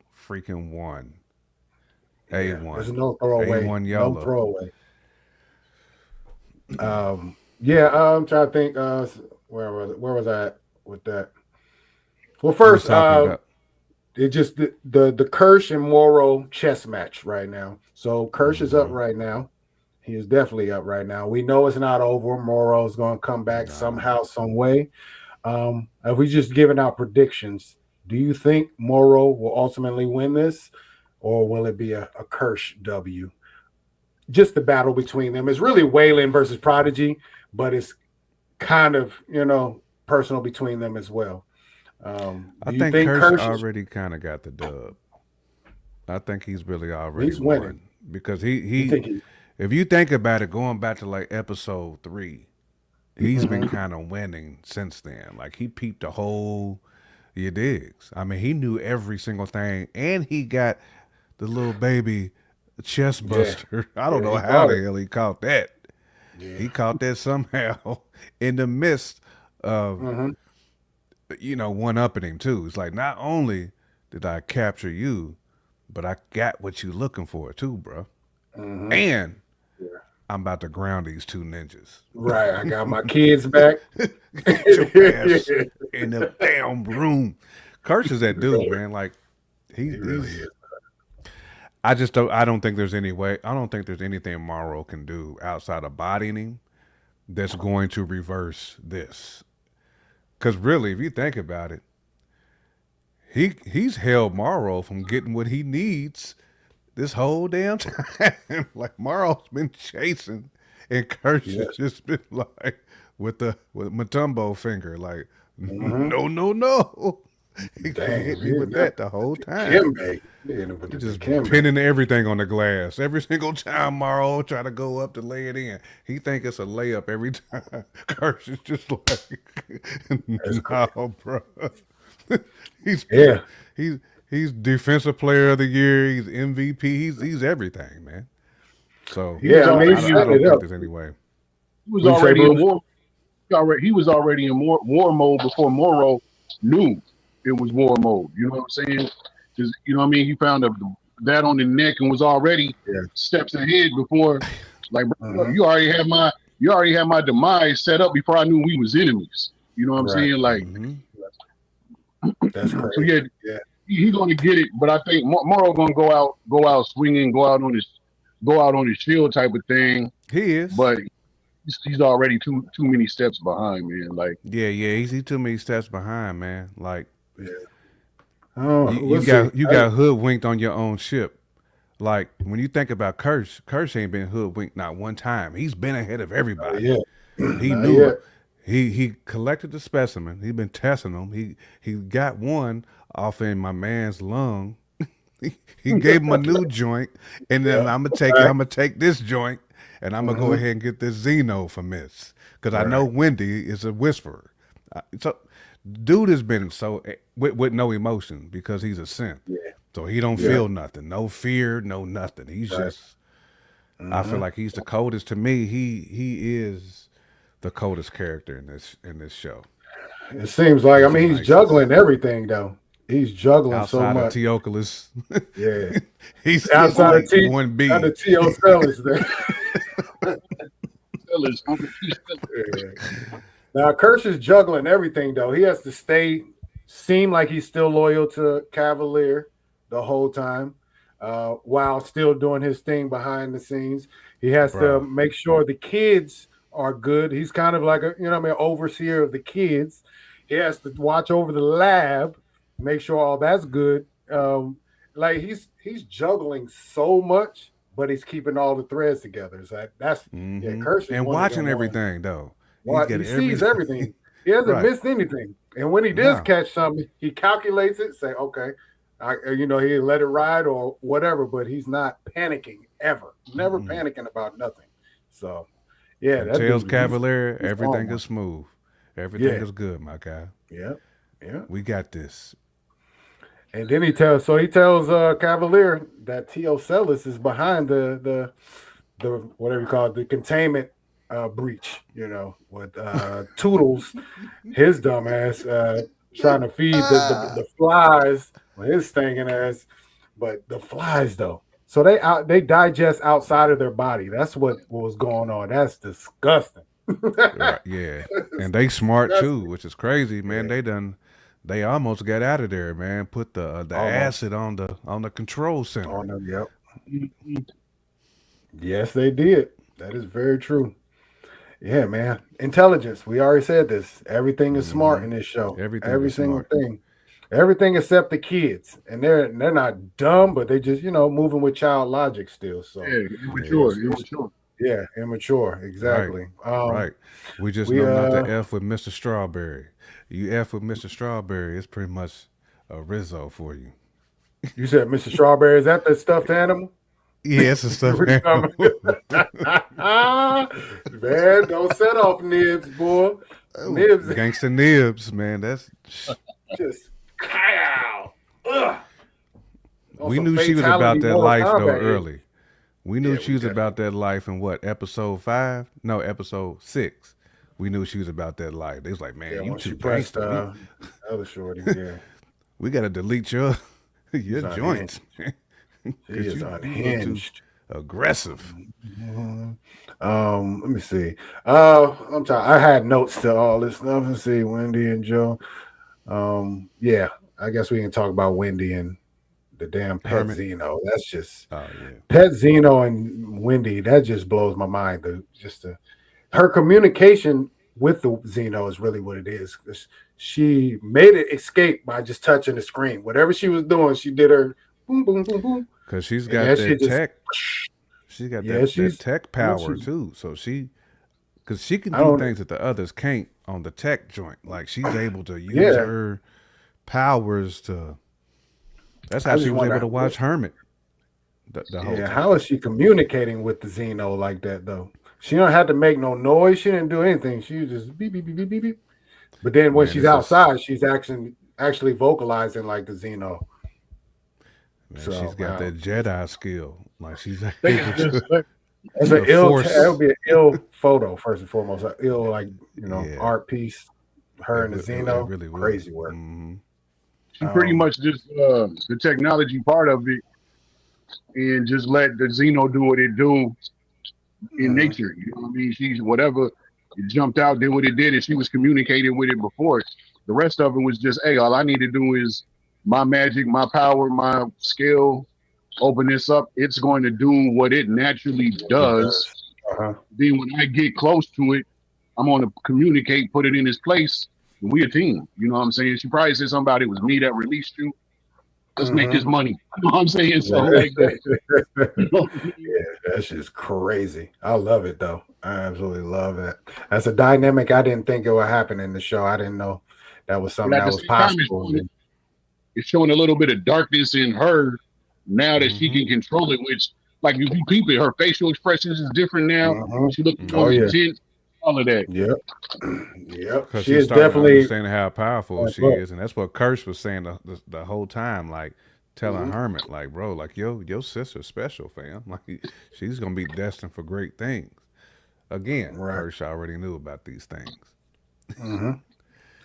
A1. There's no throwaway. A1 yellow. No throwaway. I'm trying to think. Where was I at with that? Well, first, it just the Kirsch and Morrow chess match right now. So Kirsch is up right now. He is definitely up right now. We know it's not over. Morrow is going to come back somehow, some way. If we just giving out predictions, do you think Morrow will ultimately win this, or will it be a Kirsch W? Just the battle between them. It's really Waylon versus Prodigy, but it's kind of, personal between them as well. I think Kirsch already kind of got the dub. I think he's really already winning because he if you think about it, going back to like episode 3, he's been kind of winning since then. Like he peeped the whole, you digs. I mean, he knew every single thing, and he got the little baby chest buster. Yeah. I don't know how the hell he caught that. Yeah. He caught that somehow in the midst of, one-upping him too. It's like, not only did I capture you, but I got what you looking for too, bro. And I'm about to ground these 2 ninjas. Right. I got my kids back. Get your ass in the damn room. Kirsch is that dude, man. Like he really is. I don't think there's any way. I don't think there's anything Morrow can do outside of bodying him that's going to reverse this. Because really, if you think about it, he's held Morrow from getting what he needs this whole damn time. Like Morrow's been chasing, and Kirsch has just been like with Matumbo finger, like no. He hit me with that the whole time. He just pinning everything on the glass. Every single time Morrow try to go up to lay it in, he think it's a layup every time. Kirsch is just like, no, bro. He's defensive player of the year. He's MVP. He's everything, man. So I don't think there's any way. He was already in war. He was already in war mode before Morrow knew it was war mode. You know what I'm saying? Because he found that on the neck and was already steps ahead before. Like, bro, you already had my demise set up before I knew we was enemies. You know what I'm saying? Like, that's crazy. So he's gonna get it. But I think Morrow gonna go out swinging, go out on his shield type of thing. He is, but he's already too many steps behind, man. Like, he's too many steps behind, man. Like. Yeah. You got hoodwinked on your own ship. Like when you think about Kirsch ain't been hoodwinked not one time. He's been ahead of everybody. He knew it. He collected the specimen. He's been testing them. He got one off in my man's lung. he gave him a new joint, and then I'm gonna take this joint, and I'm gonna go ahead and get this Xeno from this because I know Wendy is a whisperer. So dude has been so with no emotion because he's a synth. Yeah. So he don't Yeah. feel nothing, no fear, no nothing. He's Right. just. I feel like he's the coldest to me. He is the coldest character in this show. It seems like, I He's the mean, he's nicest. juggling everything though. He's juggling so Outside of much. T-Ocellus, Yeah. he's Outside of like one B. Under T-Ocellus there. Fellas, Yeah. Now Kirsch is juggling everything though. He has to seem like he's still loyal to Kavalier the whole time, while still doing his thing behind the scenes. He has Bro. to make sure the kids are good. He's kind of like overseer of the kids. He has to watch over the lab, make sure all that's good. Like he's juggling so much, but he's keeping all the threads together. So that's Kirsch is And one of watching them ones. everything though. He sees everything. He hasn't Right. missed anything. And when he does No. catch something, he calculates it, say, okay, he let it ride or whatever, but he's not panicking ever. Never panicking about nothing. So, yeah. And that tells dude, Kavalier he's everything on is smooth. Everything Yeah. is good, my guy. Yeah. Yeah. We got this. And then he tells Kavalier that T-Ocellus is behind the whatever you call it, the containment breach, with Toodles, his dumb ass, trying to feed the flies with his stinking ass. But the flies though, so they digest outside of their body. That's what was going on. That's disgusting. Right, yeah. And they smart too, which is crazy, man. They almost got out of there, man. Put the acid on the control center. Yep. Yes, they did. That is very true. Yeah, man. Intelligence. We already said this. Everything is smart in this show. Every single thing. Everything except the kids. And they're not dumb, but they just, moving with child logic still. So immature. yeah, immature. Exactly. Right. We just know not to F with Mr. Strawberry. You F with Mr. Strawberry, it's pretty much a Rizzo for you. You said Mr. Strawberry, is that the stuffed animal? Yeah, it's a stuff. Man, don't set off Nibs, boy. Nibs. Gangsta Nibs, man. That's just cow. Ugh. We knew she was about that life though early. We knew she was about that life in what, episode 5? No, episode 6. We knew she was about that life. They was like, man, you too pressed gangsta. other shorty. Yeah, we gotta delete your joints. He is unhinged. Aggressive. Let me see. I'm trying. I had notes to all this stuff. Let's see, Wendy and Joe. Yeah, I guess we can talk about Wendy and the damn pet Xeno. That's just pet Xeno and Wendy. That just blows my mind. Her communication with the Xeno is really what it is. She made it escape by just touching the screen. Whatever she was doing, she did her boom, boom, boom, boom. Because she's got that tech. She got that tech power too. So because she can do things that the others can't on the tech joint. Like she's able to use her powers to. That's how she was able to watch Hermit. The whole time. How is she communicating with the Xeno like that though? She don't have to make no noise. She didn't do anything. She was just beep beep beep beep beep beep. But then when she's outside, she's actually vocalizing like the Xeno. Man, so, she's got that Jedi skill. Like she's that's an ill. That would be an ill photo first and foremost. An ill art piece. Her and the Xeno. Really crazy work. Mm-hmm. She pretty much just the technology part of it, and just let the Xeno do what it do in nature. You know what I mean? She's whatever it jumped out, did what it did, and she was communicating with it before. The rest of it was just, hey, all I need to do is my magic, my power, my skill, open this up. It's going to do what it naturally does. Then when I get close to it, I'm going to communicate, put it in its place. And we a team. You know what I'm saying? She probably said somebody, it was me that released you. Let's make this money. You know what I'm saying? So like that. Yeah, that's just crazy. I love it though. I absolutely love it. That's a dynamic I didn't think it would happen in the show. I didn't know that was something that was possible. It's showing a little bit of darkness in her now that she can control it, which like if you peep it, her facial expressions is different now. She looks more intense. all of that. Yep. Yep. because She he's is starting to definitely understand how powerful she is, and that's what Kirsch was saying the whole time, like telling Hermit, like, bro, like your sister's special, fam. Like she's gonna be destined for great things. Again, right. Kirsch already knew about these things. Hmm.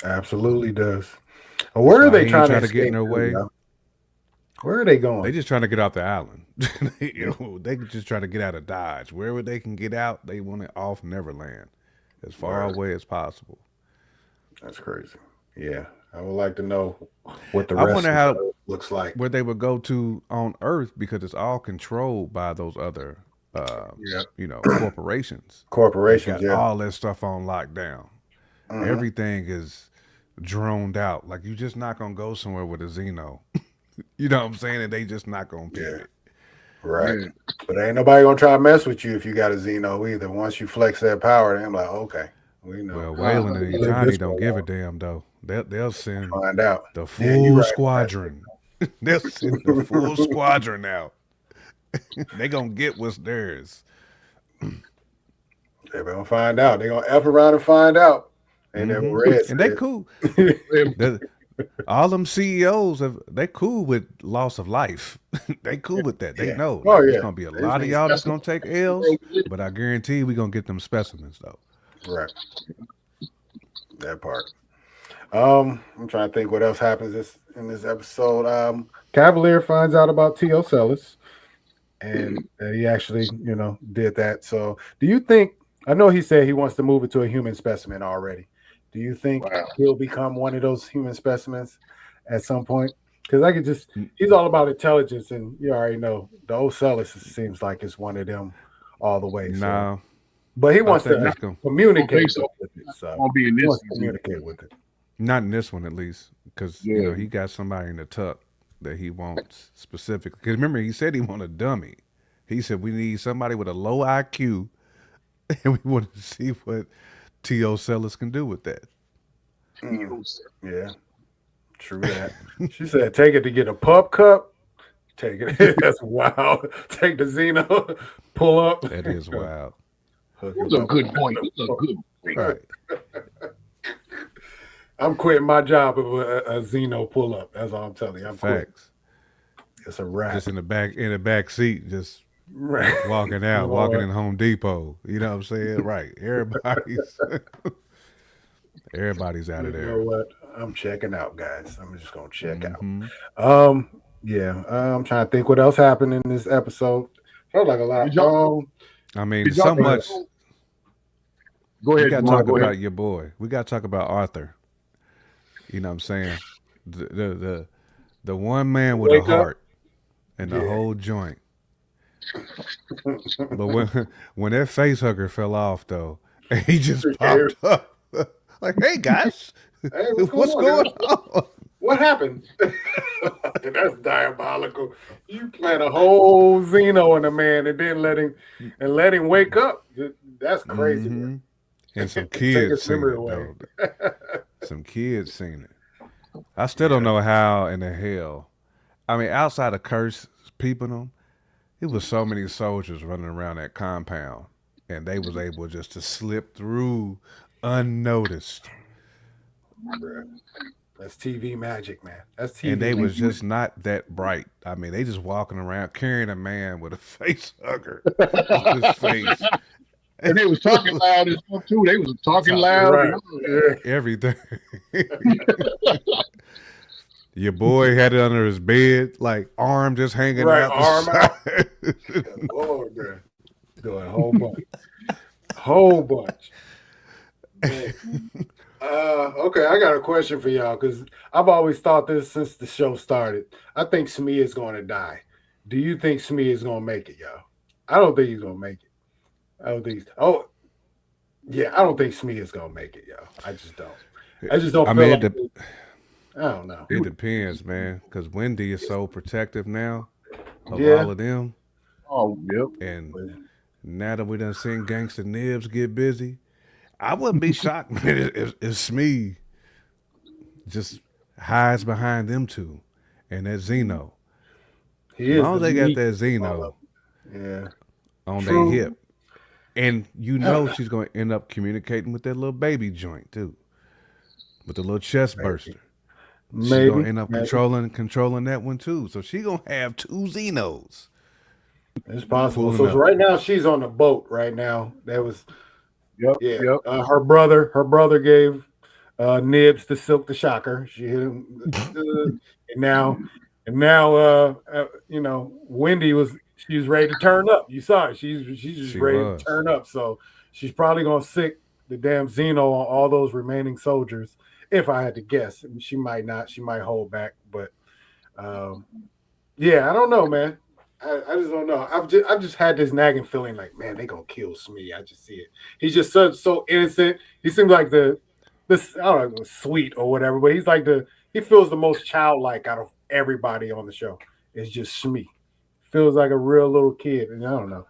Absolutely does. And That's where are why they he ain't trying to try to get in escape their to, way. y'all? Where are they They going? just trying to get off the island. They just trying to get out of Dodge. Wherever they can get out, they want it off Neverland, as far Word. away as possible. That's crazy. Yeah. I would like to know what the I rest wonder of how the looks like. where they would go to on Earth because it's all controlled by those other, Yeah. corporations that Corporations, got yeah. all that stuff on lockdown. Hmm. Everything is droned out. Like you just not gonna go somewhere with a Xeno. You know what I'm saying? And they just not gonna peep Yeah. it. Right. Yeah. But ain't nobody gonna try to mess with you if you got a Xeno either. Once you flex that power, then I'm like, okay, we know. Well, Uh, Waylon and We live Itani this way don't give a now. damn though. They'll send Find out. the Yeah, you full right about squadron. They'll send the full that. squadron out. They gonna get what's theirs. They're gonna find out. They're gonna F around and find out. Ain't that what Red And they said? cool. yeah, The, all them CEOs they cool with loss of life. They cool with that. They Yeah. know Oh like it's yeah. gonna be a They just lot of need y'all that's that's the gonna take world L's, we live but I guarantee we gonna get them specimens though. right. That part. I'm trying to think what else happens in this episode. Kavalier finds out about T-Ocellus and that he actually, did that. So do you think I know he said he wants to move it to a human specimen already. Do you think Wow. he'll become one of those human specimens at some point? Because I could just N- he's all about intelligence, and you already know the Ocellus seems like it's one of them all the way. So Nah, but he I wants think to Not it's gonna gonna communicate think so. with it. So Gonna be in he this wants to season. communicate with it. not in this one at least, because Yeah. he got somebody in the tuck that he wants specifically. Because remember, he said he want a dummy. He said we need somebody with a low IQ, and we want to see what T.O. Sellers can do with that. Mm, yeah, true that. She said, "Take it to get a pup cup. Take it. That's wild. Take the Xeno, pull up, That is wild, hook That's him a up. good point. That's a good point. right? I'm quitting my job of a Xeno pull up. That's all I'm telling you. I'm quitting. Facts. It's a wrap. Just in the back seat, just Right. walking out, walking Lord. in Home Depot. You know what I'm saying? Right. Everybody's out You of know there. what? I'm checking out, guys. I'm just gonna check out. Hmm. Yeah. I'm trying to think what else happened in this episode. Felt like a lot. Did y'all, I mean, did y'all so think, much. go We ahead, got to Jamal, talk go ahead. about your boy. We got to talk about Arthur. You know what I'm saying? The one man with a Wake up. heart and the Yeah. whole joint. But when that face hugger fell off though, and he just popped up like, "Hey guys, Hey, what's going what's on, going guys? on?" What happened? That's diabolical. You plant a whole Xeno in a man and then let him wake up. That's crazy. Hmm. And some Take kids his seen memory it away. though. Some kids seen it. I still don't know how in the hell. I mean, outside of Curse peeping them, it was so many soldiers running around that compound, and they was able just to slip through unnoticed. Bruh. That's TV magic, man. That's And TV they magic. was just not that bright. I mean, they just walking around carrying a man with a face hugger on his face. And they was talking loud and stuff too. They was talking loud. Right. And all that. Yeah. Everything. Your boy had it under his bed, like arm just hanging Right. out the Arm out. side. Lord, man. Doing a whole bunch. Whole bunch. Man. Okay, I got a question for y'all because I've always thought this since the show started. I think Smee is going to die. Do you think Smee is going to make it, y'all? I don't think he's going to make it. I don't think. I don't think Smee is going to make it, y'all. I just don't. I just don't I feel mean, like. I don't know. it depends, man, because Wendy is so protective now of Yeah. all of them. Oh, yep. And now that we done seen Gangsta Nibs get busy, I wouldn't be shocked, man, if Smee just hides behind them two and that Xeno. He As is. long as the they got meat that of all Xeno of them. Yeah. on their True. hip, And you know she's going to end up communicating with that little baby joint too, with the little chest burster. She gonna Maybe. end up Maybe. controlling that one too. So she gonna have two Xenos. It's possible. Pulling So up. right now she's on the boat right now. That was Yep. yeah. Yep. Her brother gave Nibs the Silk the Shocker. She hit him, and now, you know, Wendy she was ready to turn up. You saw it. She's just She ready was. to turn up. So she's probably gonna sick the damn Xeno on all those remaining soldiers. If I had to guess, I mean, she might not. She might hold back, but yeah, I don't know, man. I just don't know. I've just had this nagging feeling like, man, they gonna kill Smee. I just see it. He's just so innocent. He seems like this I don't know, sweet or whatever, but he feels the most childlike out of everybody on the show. It's just Smee. Feels like a real little kid, and I don't know.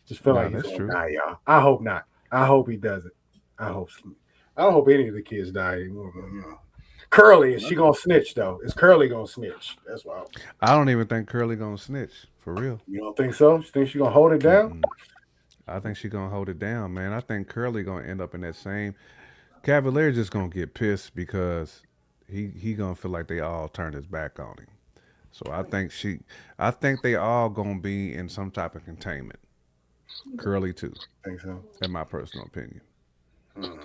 Just feel Nah, like he's that's gonna true. die, y'all. I hope not. I hope he doesn't. I hope I don't hope any of the kids die. You know. Curly, is she gonna snitch though? Is Curly gonna snitch? That's why. I don't even think Curly gonna snitch for real. You don't think so? You think she's gonna hold it down? Mm-mm. I think she gonna hold it down, man. I think Curly gonna end up in that same. Cavalier just gonna get pissed because he gonna feel like they all turned his back on him. So I think they all gonna be in some type of containment. Curly too, I think so. in my personal opinion. Hmm.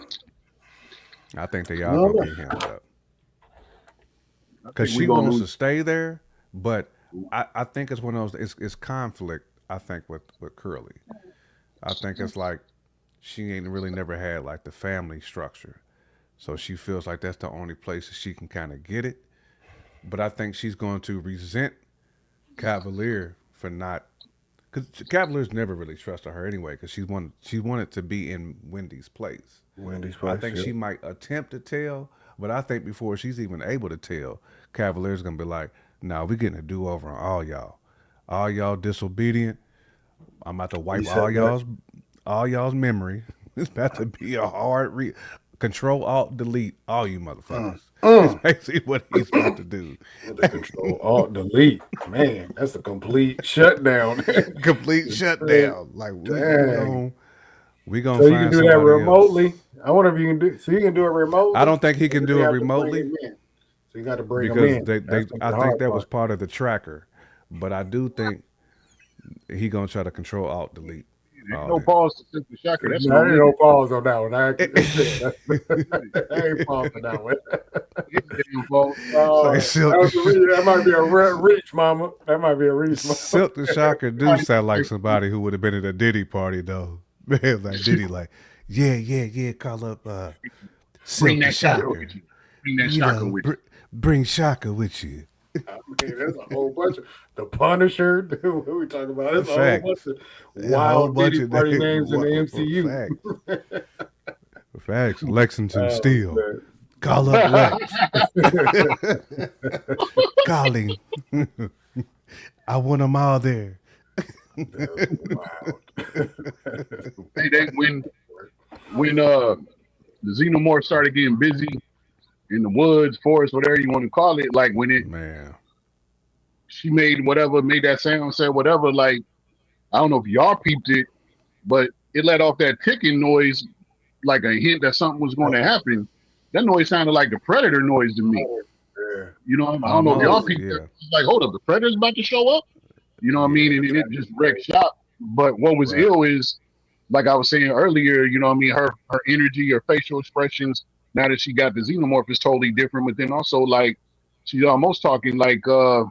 I think they all No, gonna get hemmed up. I Because think we she gonna wants to lose. stay there, but I think it's one of those. It's conflict. I think with Curly, I think it's like she ain't really never had like the family structure, so she feels like that's the only place that she can kind of get it. But I think she's going to resent Cavalier for not, because Cavalier's never really trusted her anyway, because she wanted to be in Wendy's place. Wendy's I place. think Yeah. she might attempt to tell, but I think before she's even able to tell, Cavalier's gonna be like, "Nah, we getting a do over on all y'all disobedient. I'm about to You wipe said that. all y'all's memory. It's about to be a hard control alt delete all you Mm. motherfuckers." It's Mm. basically what he's about to do. With the control alt delete. Man, that's a complete shutdown. Complete shutdown. Like Dang. we gonna So you can find do that somebody else. remotely. I wonder if you can do. So you can do it I remotely. don't think he Or can do do they it have to bring remotely him in? So you got to bring him because in. they That's gonna be I the think hard that was part. part of the tracker. But I do think he gonna try to control alt delete Ain't all no that. pause to Sister Shocker. That's There on ain't no limit. pause on that one. I ain't pause on that one. It's damn fault. Say Silk the That might be a reach, mama. That might be a reach, mama. Silk the Shocker do sound like somebody who would have been at a Diddy party though. Man, like Diddy, like yeah, call up Bring Silk the that shocker with Shocker. you. Bring that You shocker know, with you. bring Shocker with you. I mean, there's a whole bunch of the Punisher. What are we talking about? There's a whole bunch Facts. of A whole wild bunch Diddy of party names. names in the MCU. Facts. Facts. Lexington Oh, Steel. man. Call up Lex. Calling. I want them all there. That's wild. They when the xenomorph started getting busy in the woods, forest, whatever you want to call it, like Man. she made that sound, said whatever, like I don't know if y'all peeped it, but it let off that ticking noise like a hint that something was going to happen. That noise sounded like the predator noise to me. Yeah. You know, I don't know if y'all peeped that. It's like, hold up, the predator's about to show up. You know what I mean? And it just wrecked shop. But what was ill is, like I was saying earlier, you know what I mean, her energy, her facial expressions, now that she got the xenomorph is totally different. But then also like she's almost talking like war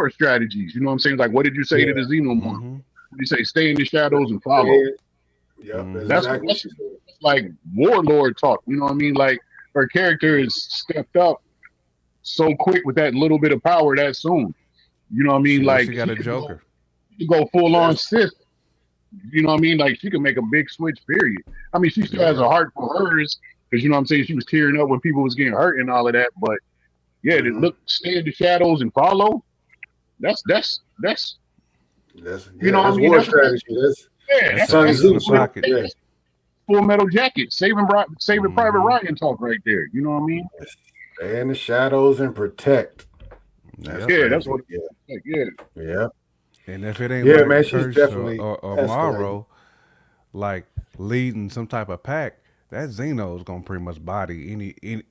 strategies. You know what I'm saying? Like, what did you say to the xenomorph? Mm-hmm. You say stay in the shadows and follow. Yeah, Mhm. that's exactly what she said. Like warlord talk. You know what I mean? Like her character is stepped up so quick with that little bit of power that soon. You know what I mean? Like she got a could Joker. she could go full on Sith. You know what I mean? Like she can make a big switch. Period. I mean, she still has a heart for hers because you know what I'm saying. She was tearing up when people was getting hurt and all of that. But yeah, to look, stay in the shadows and follow. That's you know what I mean. War That's strategy. That's that's Sun ace Tzu. in the pocket. Yeah. Full Metal Jacket, saving Private Ryan talk right there. You know what I mean? Stay in the shadows and protect. That's what. Yeah. Yeah. Yeah. And if it ain't Yeah, like man, she's Kirsch definitely or escalating. Morrow, like leading some type of pack, that Xeno is gonna pretty much body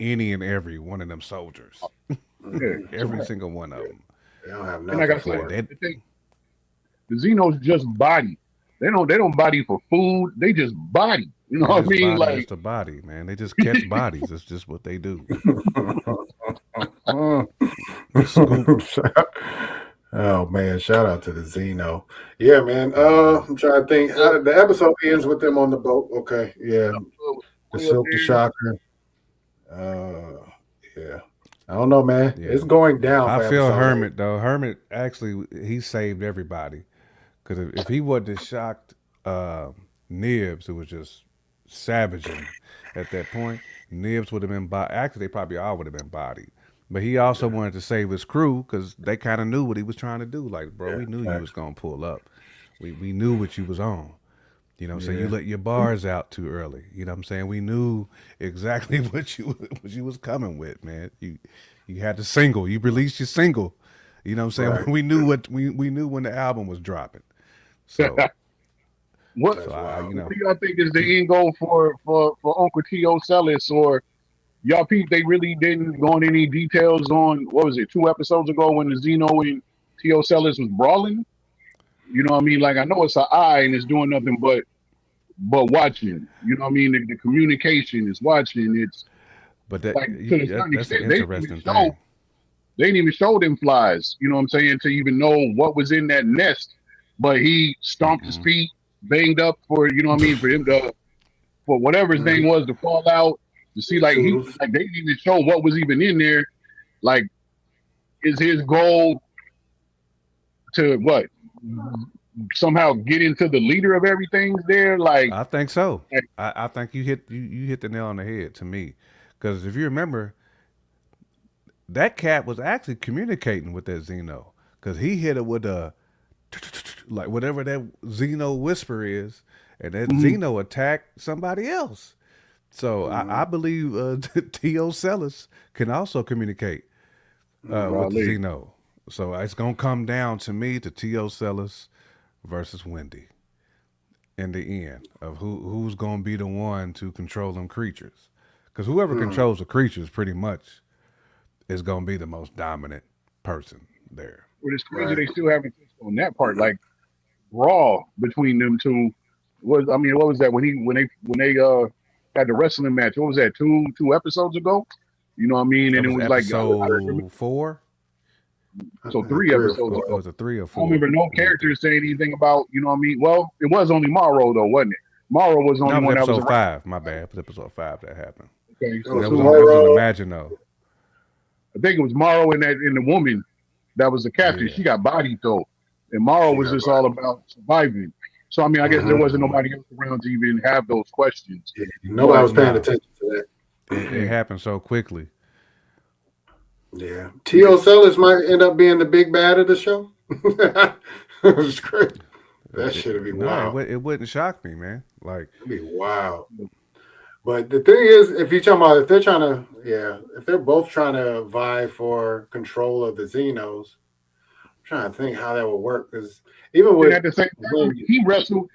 any and every one of them soldiers. Yeah, Every single one of them. They don't have and like I nothing said, Like for it. that. the Xenos just body. They don't body for food. They just body. You know They what I just mean? body just Like a body, man. They just catch bodies. It's just what they do. Scoop. Oh man, shout out to the Xeno. Yeah, man. Mhm. I'm trying to think. How did the episode ends with them on the boat? Okay, yeah, the way up Silk, the there. Shocker. Yeah. I don't know, man. Yeah. It's going down I for feel episode 8. Hermit though. Hermit actually he saved everybody because if he wasn't have shocked Nibs, who was just savaging at that point, Nibs would have been body. Actually, they probably all would have been bodied. But he also wanted to save his crew because they kind of knew what he was trying to do. Like, bro, Yeah, we knew you was facts. gonna pull up. We knew what you was on. You know what I'm saying? You Yeah. let your bars out too early. You know what I'm saying? We knew exactly what you was coming with, man. You had the single. You released your single. You know what I'm saying? Right. We knew we knew when the album was dropping. So what That's I wild. you what know, do y'all think is the end goal for Uncle T-Ocellus? Or y'all peep they really didn't go into any details on what was it 2 episodes ago when the Xeno and T-Ocellus was brawling? You know what I mean? Like I know it's an eye and it's doing nothing but watching. You know what I mean? The communication is watching. It's but like to a certain that's an extent interesting thing. they didn't even show them flies. You know what I'm saying? To even know what was in that nest. But he stomped his Hmm. feet, banged up for you know what I mean for him to for whatever his name was to fall out. To see like he Toodles. like they didn't even show what was even in there. Like is his goal to what somehow get into the leader of everything's there? Like, I think so. like I think you hit the nail on the head to me. Because if you remember, that cat was actually communicating with that Xeno. Because he hit it with a like whatever that Xeno whisper is, and that mhm, Xeno attacked somebody else. So I believe T-Ocellus can also communicate with the golly. Xeno. So it's gonna come down to me to T-Ocellus versus Wendy in the end of who's gonna be the one to control them creatures. Because whoever controls the creatures pretty much is gonna be the most dominant person there. But it's crazy Right. they still haven't touched on that part. Like raw between them two was I mean what was that when they had the wrestling match? What was that two episodes ago? You know what I mean? That And it was was like I remember, episode 4. I so think 3 3 or episodes 4. Or ago. was it 3 or I don't 4? remember no Let me think. characters saying anything about you know what I mean. Well, it was only Morrow though, wasn't it? Morrow was the No, only it was one that was episode around. 5. My bad. It was episode 5 that happened. Okay, It so was That two. was on Morrow. Imagino. I think it was Morrow and the woman that was the captain. Yeah. She got bodied though, and Morrow She was got just all about surviving. So I mean, I guess there body. wasn't Hmm. nobody else around to even have those questions. Nobody But was paying Nah, attention to that. it yeah, happened so quickly. Yeah. T.O.Sellus might end up being the big bad of the show. It was great. That should be Nah, wild. it wouldn't shock me, man. Like, It'd be wild. But the thing is, if you're talking about if they're trying to, yeah, if they're both trying to vie for control of the Xenos, I'm trying to think how that would work. Because even and with at the same time, Wendy, he wrestled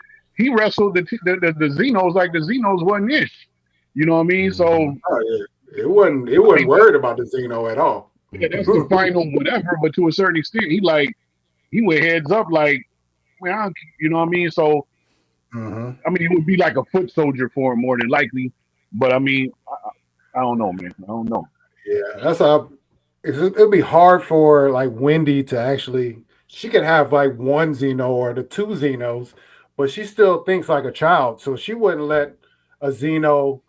the Xenos like the Xenos wasn't ish. You know what I mean? So hmm oh yeah, it I wasn't mean, worried about the Xeno at all. yeah, that's the final whatever. But to a certain extent, he went heads up like, man, you know what I mean? So Hmm. I mean, it would be like a foot soldier for him more than likely. But I mean, I don't know, man. I don't know. Yeah, that's how it'd be hard for like Wendy to actually. She could have like one Xeno or the two Xenos, but she still thinks like a child. So she wouldn't let a Xeno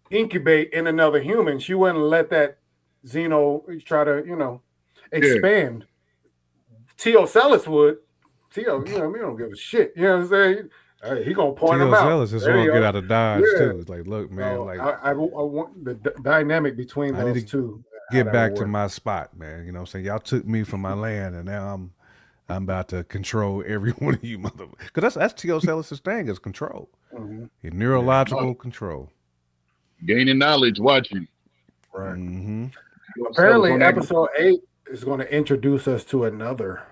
incubate in another human. She wouldn't let that Xeno try to, Yeah, expand. T.O.Cellus would. T.O., we don't give a shit. You know what I'm saying? Hey, he gonna point them out. T-Ocellus is There gonna you get go. out of Dodge Yeah. too. It's like, look, man, So like I want the dynamic between I need those to two, how get that would back to work. my spot, man. You know what I'm saying? Y'all took me from my land, and now I'm about to control every one of you, mother. Because that's T.Ocellus' thing is control. Hmm. Your Yeah, neurological control. gaining knowledge, watching. right. Hmm. That was Apparently, on that. episode 8 is going to introduce us to another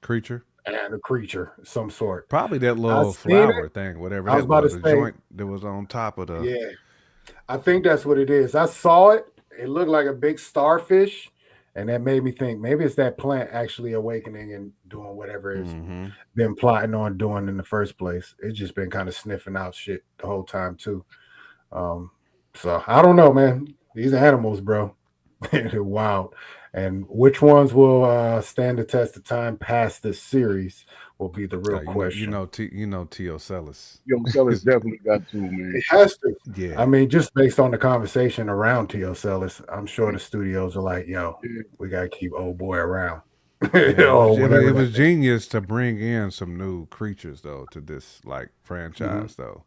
Creature. and a creature of some sort. Probably that I little seen it. flower thing, whatever I was that about to was, the say, joint that was on top of the. yeah, I think that's what it is. I saw it. It looked like a big starfish, and that made me think maybe it's that plant actually awakening and doing whatever it's Mm-hmm. been plotting on doing in the first place. It's just been kind of sniffing out shit the whole time too. Um, so I don't know, man. These animals, bro, they're wild. And which ones will stand the test of time past this series will be the real question. T-Ocellus. Yo, sellers definitely got to, man. It has to. I Yeah. mean, just based on the conversation around T-Ocellus, I'm sure the studios are like, yo, Yeah, we got to keep old boy around. Yeah, it Or was it was whatever it that was genius to bring in some new creatures though to this like is. franchise though.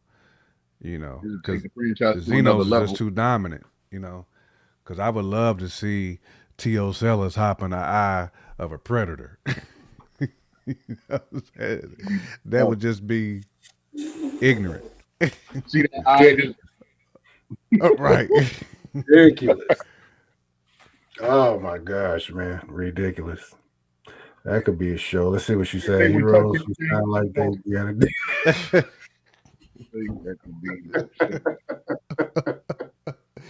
it'll take Because the franchise the to another Xenos is just level. too dominant. Because I would love to see T-Ocellus hop in the eye of a predator. You know what I'm saying? That Oh, would just be ignorant. see that eye just Right. Ridiculous. Oh my gosh, man. Ridiculous. That could be a show. Let's see what you if they say. would touch Heroes who anything, sound like they got to that could be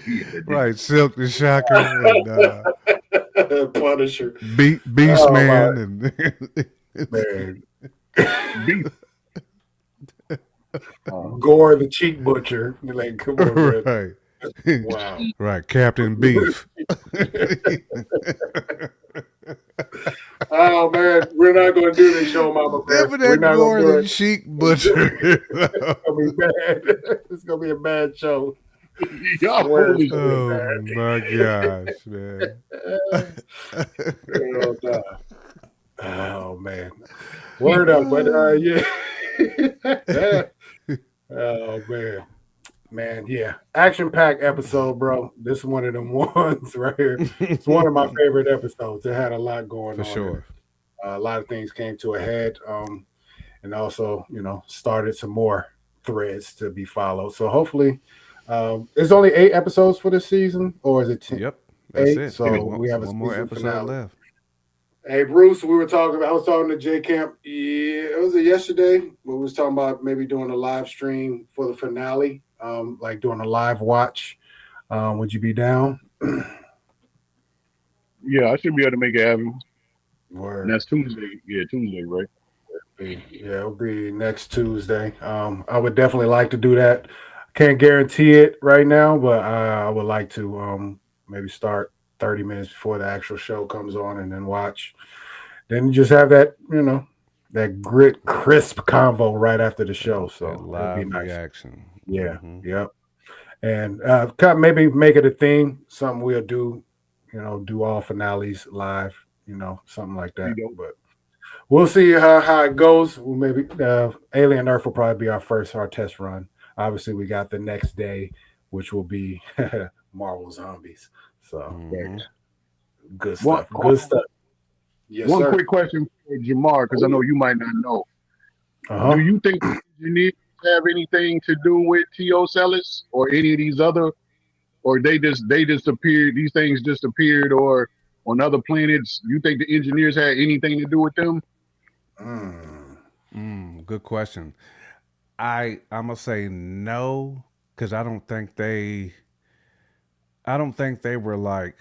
that Right. Silk the Shocker and Punisher. Beast Oh my Man and man. beef. Uh, Gore the cheek butcher. You're like, come on, man. right. Wow. Right. Captain Beef. Oh man, we're not gonna do this show, Mama Bear. Never We're that not gonna Gore do the it. Sheik It's Butcher. gonna be bad. It's gonna be a bad show. y'all Swear it's foolish. gonna be Oh my gosh, man. bad. Oh, God. Oh, man. Word up, but yeah. Oh man. Man, yeah. Action-packed episode, bro. This is one of them ones right here. It's one of my favorite episodes. It had a lot going For on in it. sure. A lot of things came to a head. And also, started some more threads to be followed. So hopefully, it's only 8 episodes for this season, or is it 10, Yep. That's 8? it. So One, we have a one more season episode finale. left. Hey Bruce, I was talking to J Camp. Yeah, it was yesterday. We was talking about maybe doing a live stream for the finale, like doing a live watch. Would you be down? Yeah, I should be able to make it happen. And Word. that's Tuesday. Yeah, Tuesday, right? Yeah, it'll be next Tuesday. I would definitely like to do that. Can't guarantee it right now, but I would like to maybe start 30 minutes before the actual show comes on and then watch. Then just have that grit, crisp convo right after the show. That So it'll be live nice. reaction. Yeah, Hmm. yep. And maybe make it a thing, something we'll do, do all finales live, something like You that. know, But we'll see how it goes. Well, maybe Alien Earth will probably be our test run. Obviously, we got the next day, which will be Marvel Zombies. So Hmm. good one, stuff. Good stuff. Yes, one sir. quick question for Jamar, because I know you might not know. Do Uh-huh. you think the engineers have anything to do with T-Ocellus or any of these other, or they just appeared? These things just appeared, or on other planets? You think the engineers had anything to do with them? Good question. I'm gonna say no because I don't think they were like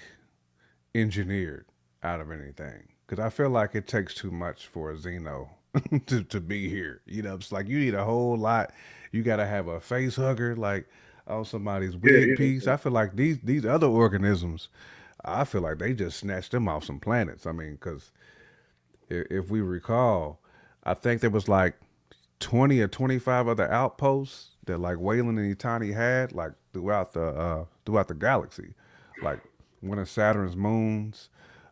engineered out of anything. Because I feel like it takes too much for a Xeno to be here. It's like you need a whole lot. You got to have a face hugger like on somebody's Yeah, wig piece. yeah, I feel like these other organisms, I feel like they just snatched them off some planets. I mean, because if we recall, I think there was like 20 or 25 other outposts that like Wayland and Itani had like throughout the galaxy, like one of Saturn's moons.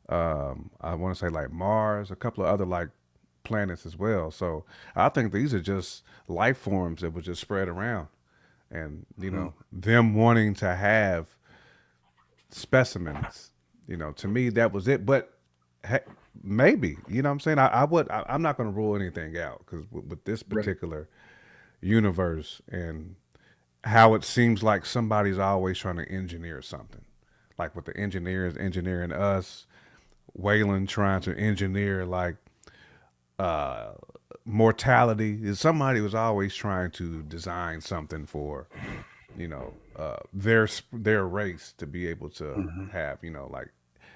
I want to say like Mars, a couple of other like planets as well. So I think these are just life forms that were just spread around, and them wanting to have specimens. To me that was it. But he- maybe what I'm saying. I'm not going to rule anything out because with this right. particular universe and how it seems like somebody's always trying to engineer something. Like with the engineers engineering us, Wayland trying to engineer like uh, mortality. Somebody was always trying to design something for, their race to be able to Hmm. have, like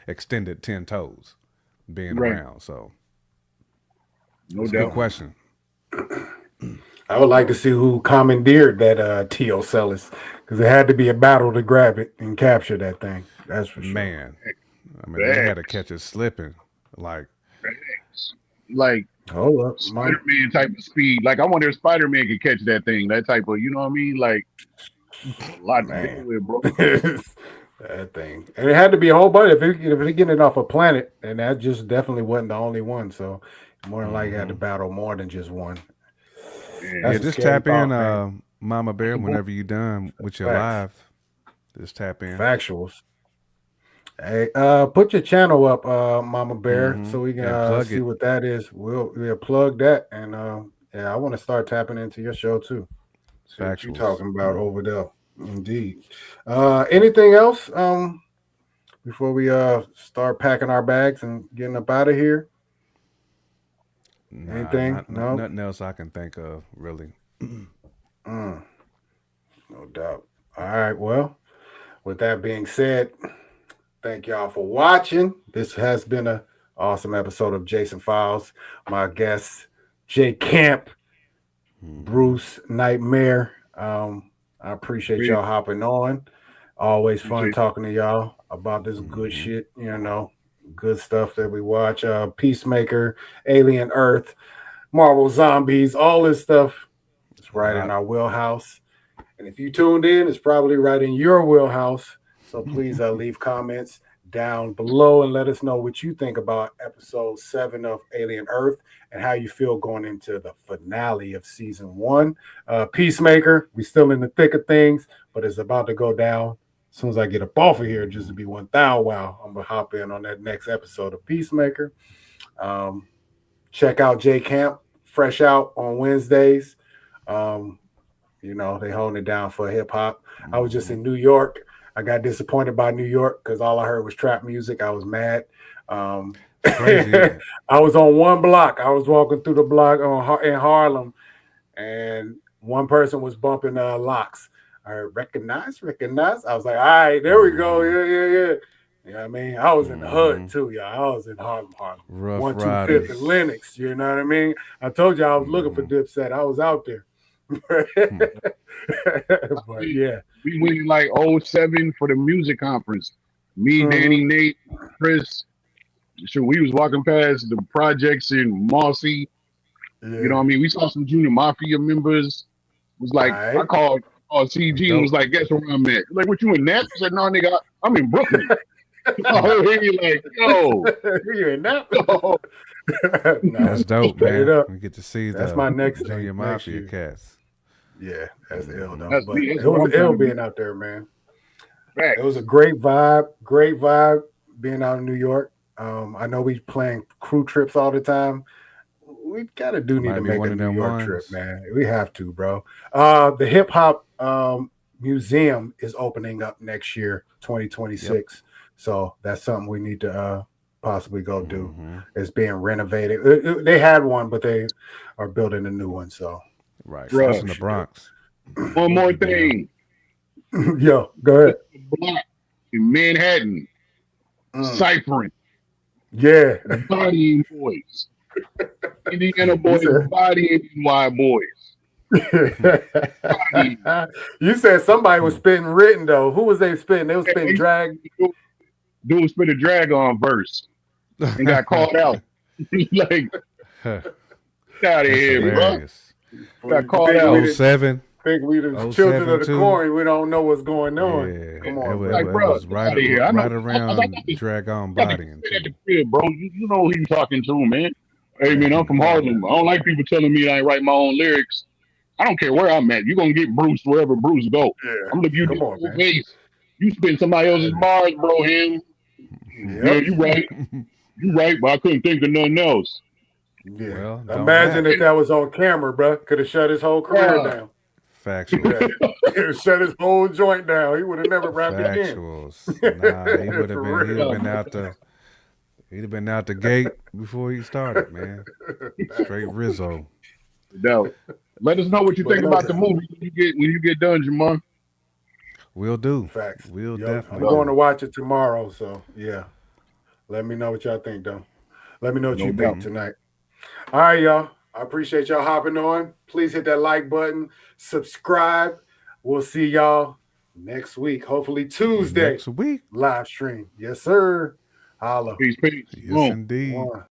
extended 10 toes being Right. around. So No it's a good doubt. question. I would like to see who commandeered that T-Ocellus, because it had to be a battle to grab it and capture that thing. That's for sure. Man, I mean, they had to Facts. catch it slipping. Like, Facts. Like Hold up, Mom. Spider-Man type of speed. Like I wonder if Spider-Man could catch that thing. That type of, you know what I mean? Like a lot to deal Man. with, bro. That thing. And it had to be a whole bunch. If they getting it off a planet, and that just definitely wasn't the only one. So more than likely had to hmm battle more than just one. yeah, That's Man. a just scary tap in, thought, man. Mama Bear, That's a boy. whenever you're done with your Facts. live. Just tap in. Factuals. Hey, put your channel up, Mama Bear, hmm so we can And plug see it. what that is. We'll plug that, and yeah, I want to start tapping into your show too. See what you're Factuals. talking about over there. Indeed. Anything else? Before we start packing our bags and getting up out of here. Nah, Anything? No. nothing else I can think of, really. Mm, no doubt. All right. Well, with that being said, thank y'all for watching. This has been a awesome episode of Jason Files. My guests, Jay Camp, hmm Bruce Nightmare. I appreciate Big y'all hopping on. Always fun appreciate talking to y'all about this good hmm shit, good stuff that we watch. Peacemaker, Alien Earth, Marvel Zombies, all this stuff. It's A right in lot. our wheelhouse. And if you tuned in, it's probably right in your wheelhouse. So please leave comments down below and let us know what you think about episode 7 of Alien Earth and how you feel going into the finale of season 1. Peacemaker, we still in the thick of things, but it's about to go down. As soon as I get up off of here, just to be 1,000 wow, I'm going to hop in on that next episode of Peacemaker. Um, check out J Camp, fresh out on Wednesdays. Um, they holding it down for hip hop. I was just hmm in New York. I got disappointed by New York because all I heard was trap music. I was mad. It's crazy, isn't it? I was on one block. I was walking through the block in Harlem, and one person was bumping locks. I heard recognize. I was like, all right, there we go. hmm Yeah, yeah, yeah. You know what I mean? I was in the hood hmm too, y'all. I was in Harlem. Rough 125th and Riders. Lennox. You know what I mean? I told you I was looking for hmm Dipset. I was out there. Hmm. But yeah. we went in like '07 for the music conference. Me, Mm-hmm. Danny, Nate, Chris. Sure, we was walking past the projects in Mossy. You know Yeah. what I mean? We saw some Junior Mafia members. Was All like, I right. called CG and was Dope. like, guess where I'm at? Like, what you in that? I said, no, nigga, I'm in Brooklyn. Oh, he like, yo, You in that? yo. No, That's dope, straight man. up. We get to see That's the my next thing Junior next Mafia year. cats. Yeah, that's ill hmm though. That's But me. That's it what was I'm ill trying to do. being out there, man. It was a Facts. great vibe. Great vibe being out in New York. I know we plan crew trips all the time. We gotta need Might to be make a one of New them York trip, ones. man. We have to, bro. The hip hop museum is opening up next year, Yep. 2026. So that's something we need to possibly go do. hmm It's being renovated. They had one, but they are building a new one. So Right. that's That's Bruh, what in we the should do. Bronx. one more Yeah. thing. Yo, go ahead. Block in Manhattan, Mm. ciphering, Yeah. bodying boys. Indiana You boys said bodying NY boys. Bodying. you said somebody was Hmm. spitting written though. Who was they spitting? They was spitting drag. Dude spit a drag on verse and got called out. Like, get out of That's here, bro. hilarious. Got You called think out. we Oh didn't seven, think we the oh children seven of the too. corn? We don't know what's going on. Yeah. Come It, on, wa- bro. it, Like, wa- it bro, was get out of here. right I around got this. Dragon Got the bodying kid at the too. crib, bro. You know who you talking to, man. Hey, man, I'm from Harlem. I don't like people telling me I ain't write my own lyrics. I don't care where I'm at. You're going to get Bruce wherever Bruce go. Yeah. I'm going to give you Come this on, whole man. face. You spend somebody else's bars, bro, him. Yeah, Yep. you right. You right, but I couldn't think of nothing else. Yeah. Well, don't Imagine if matter. that was on camera, bro. Could have shut his whole career Bruh. down. Factuals. Yeah. Could have shut his whole joint down. He would have never rapped again. Factuals. Nah, he would have For been. He'd real. have Bruh, been out the. He'd have been out the gate before he started, man. Straight Rizzo. No doubt. Let us know what you But think no about the doubt. movie when you get done, Jamar. We'll do. Facts. We'll Yo, I'm definitely going do. to watch it tomorrow. So yeah, let me know what y'all think, though. Let me know what No you doubt. think tonight. All right, y'all. I appreciate y'all hopping on. Please hit that like button, subscribe. We'll see y'all next week. Hopefully Tuesday Next week. live stream. Yes, sir. Holla. Peace, peace. Yes, Boom. indeed. One.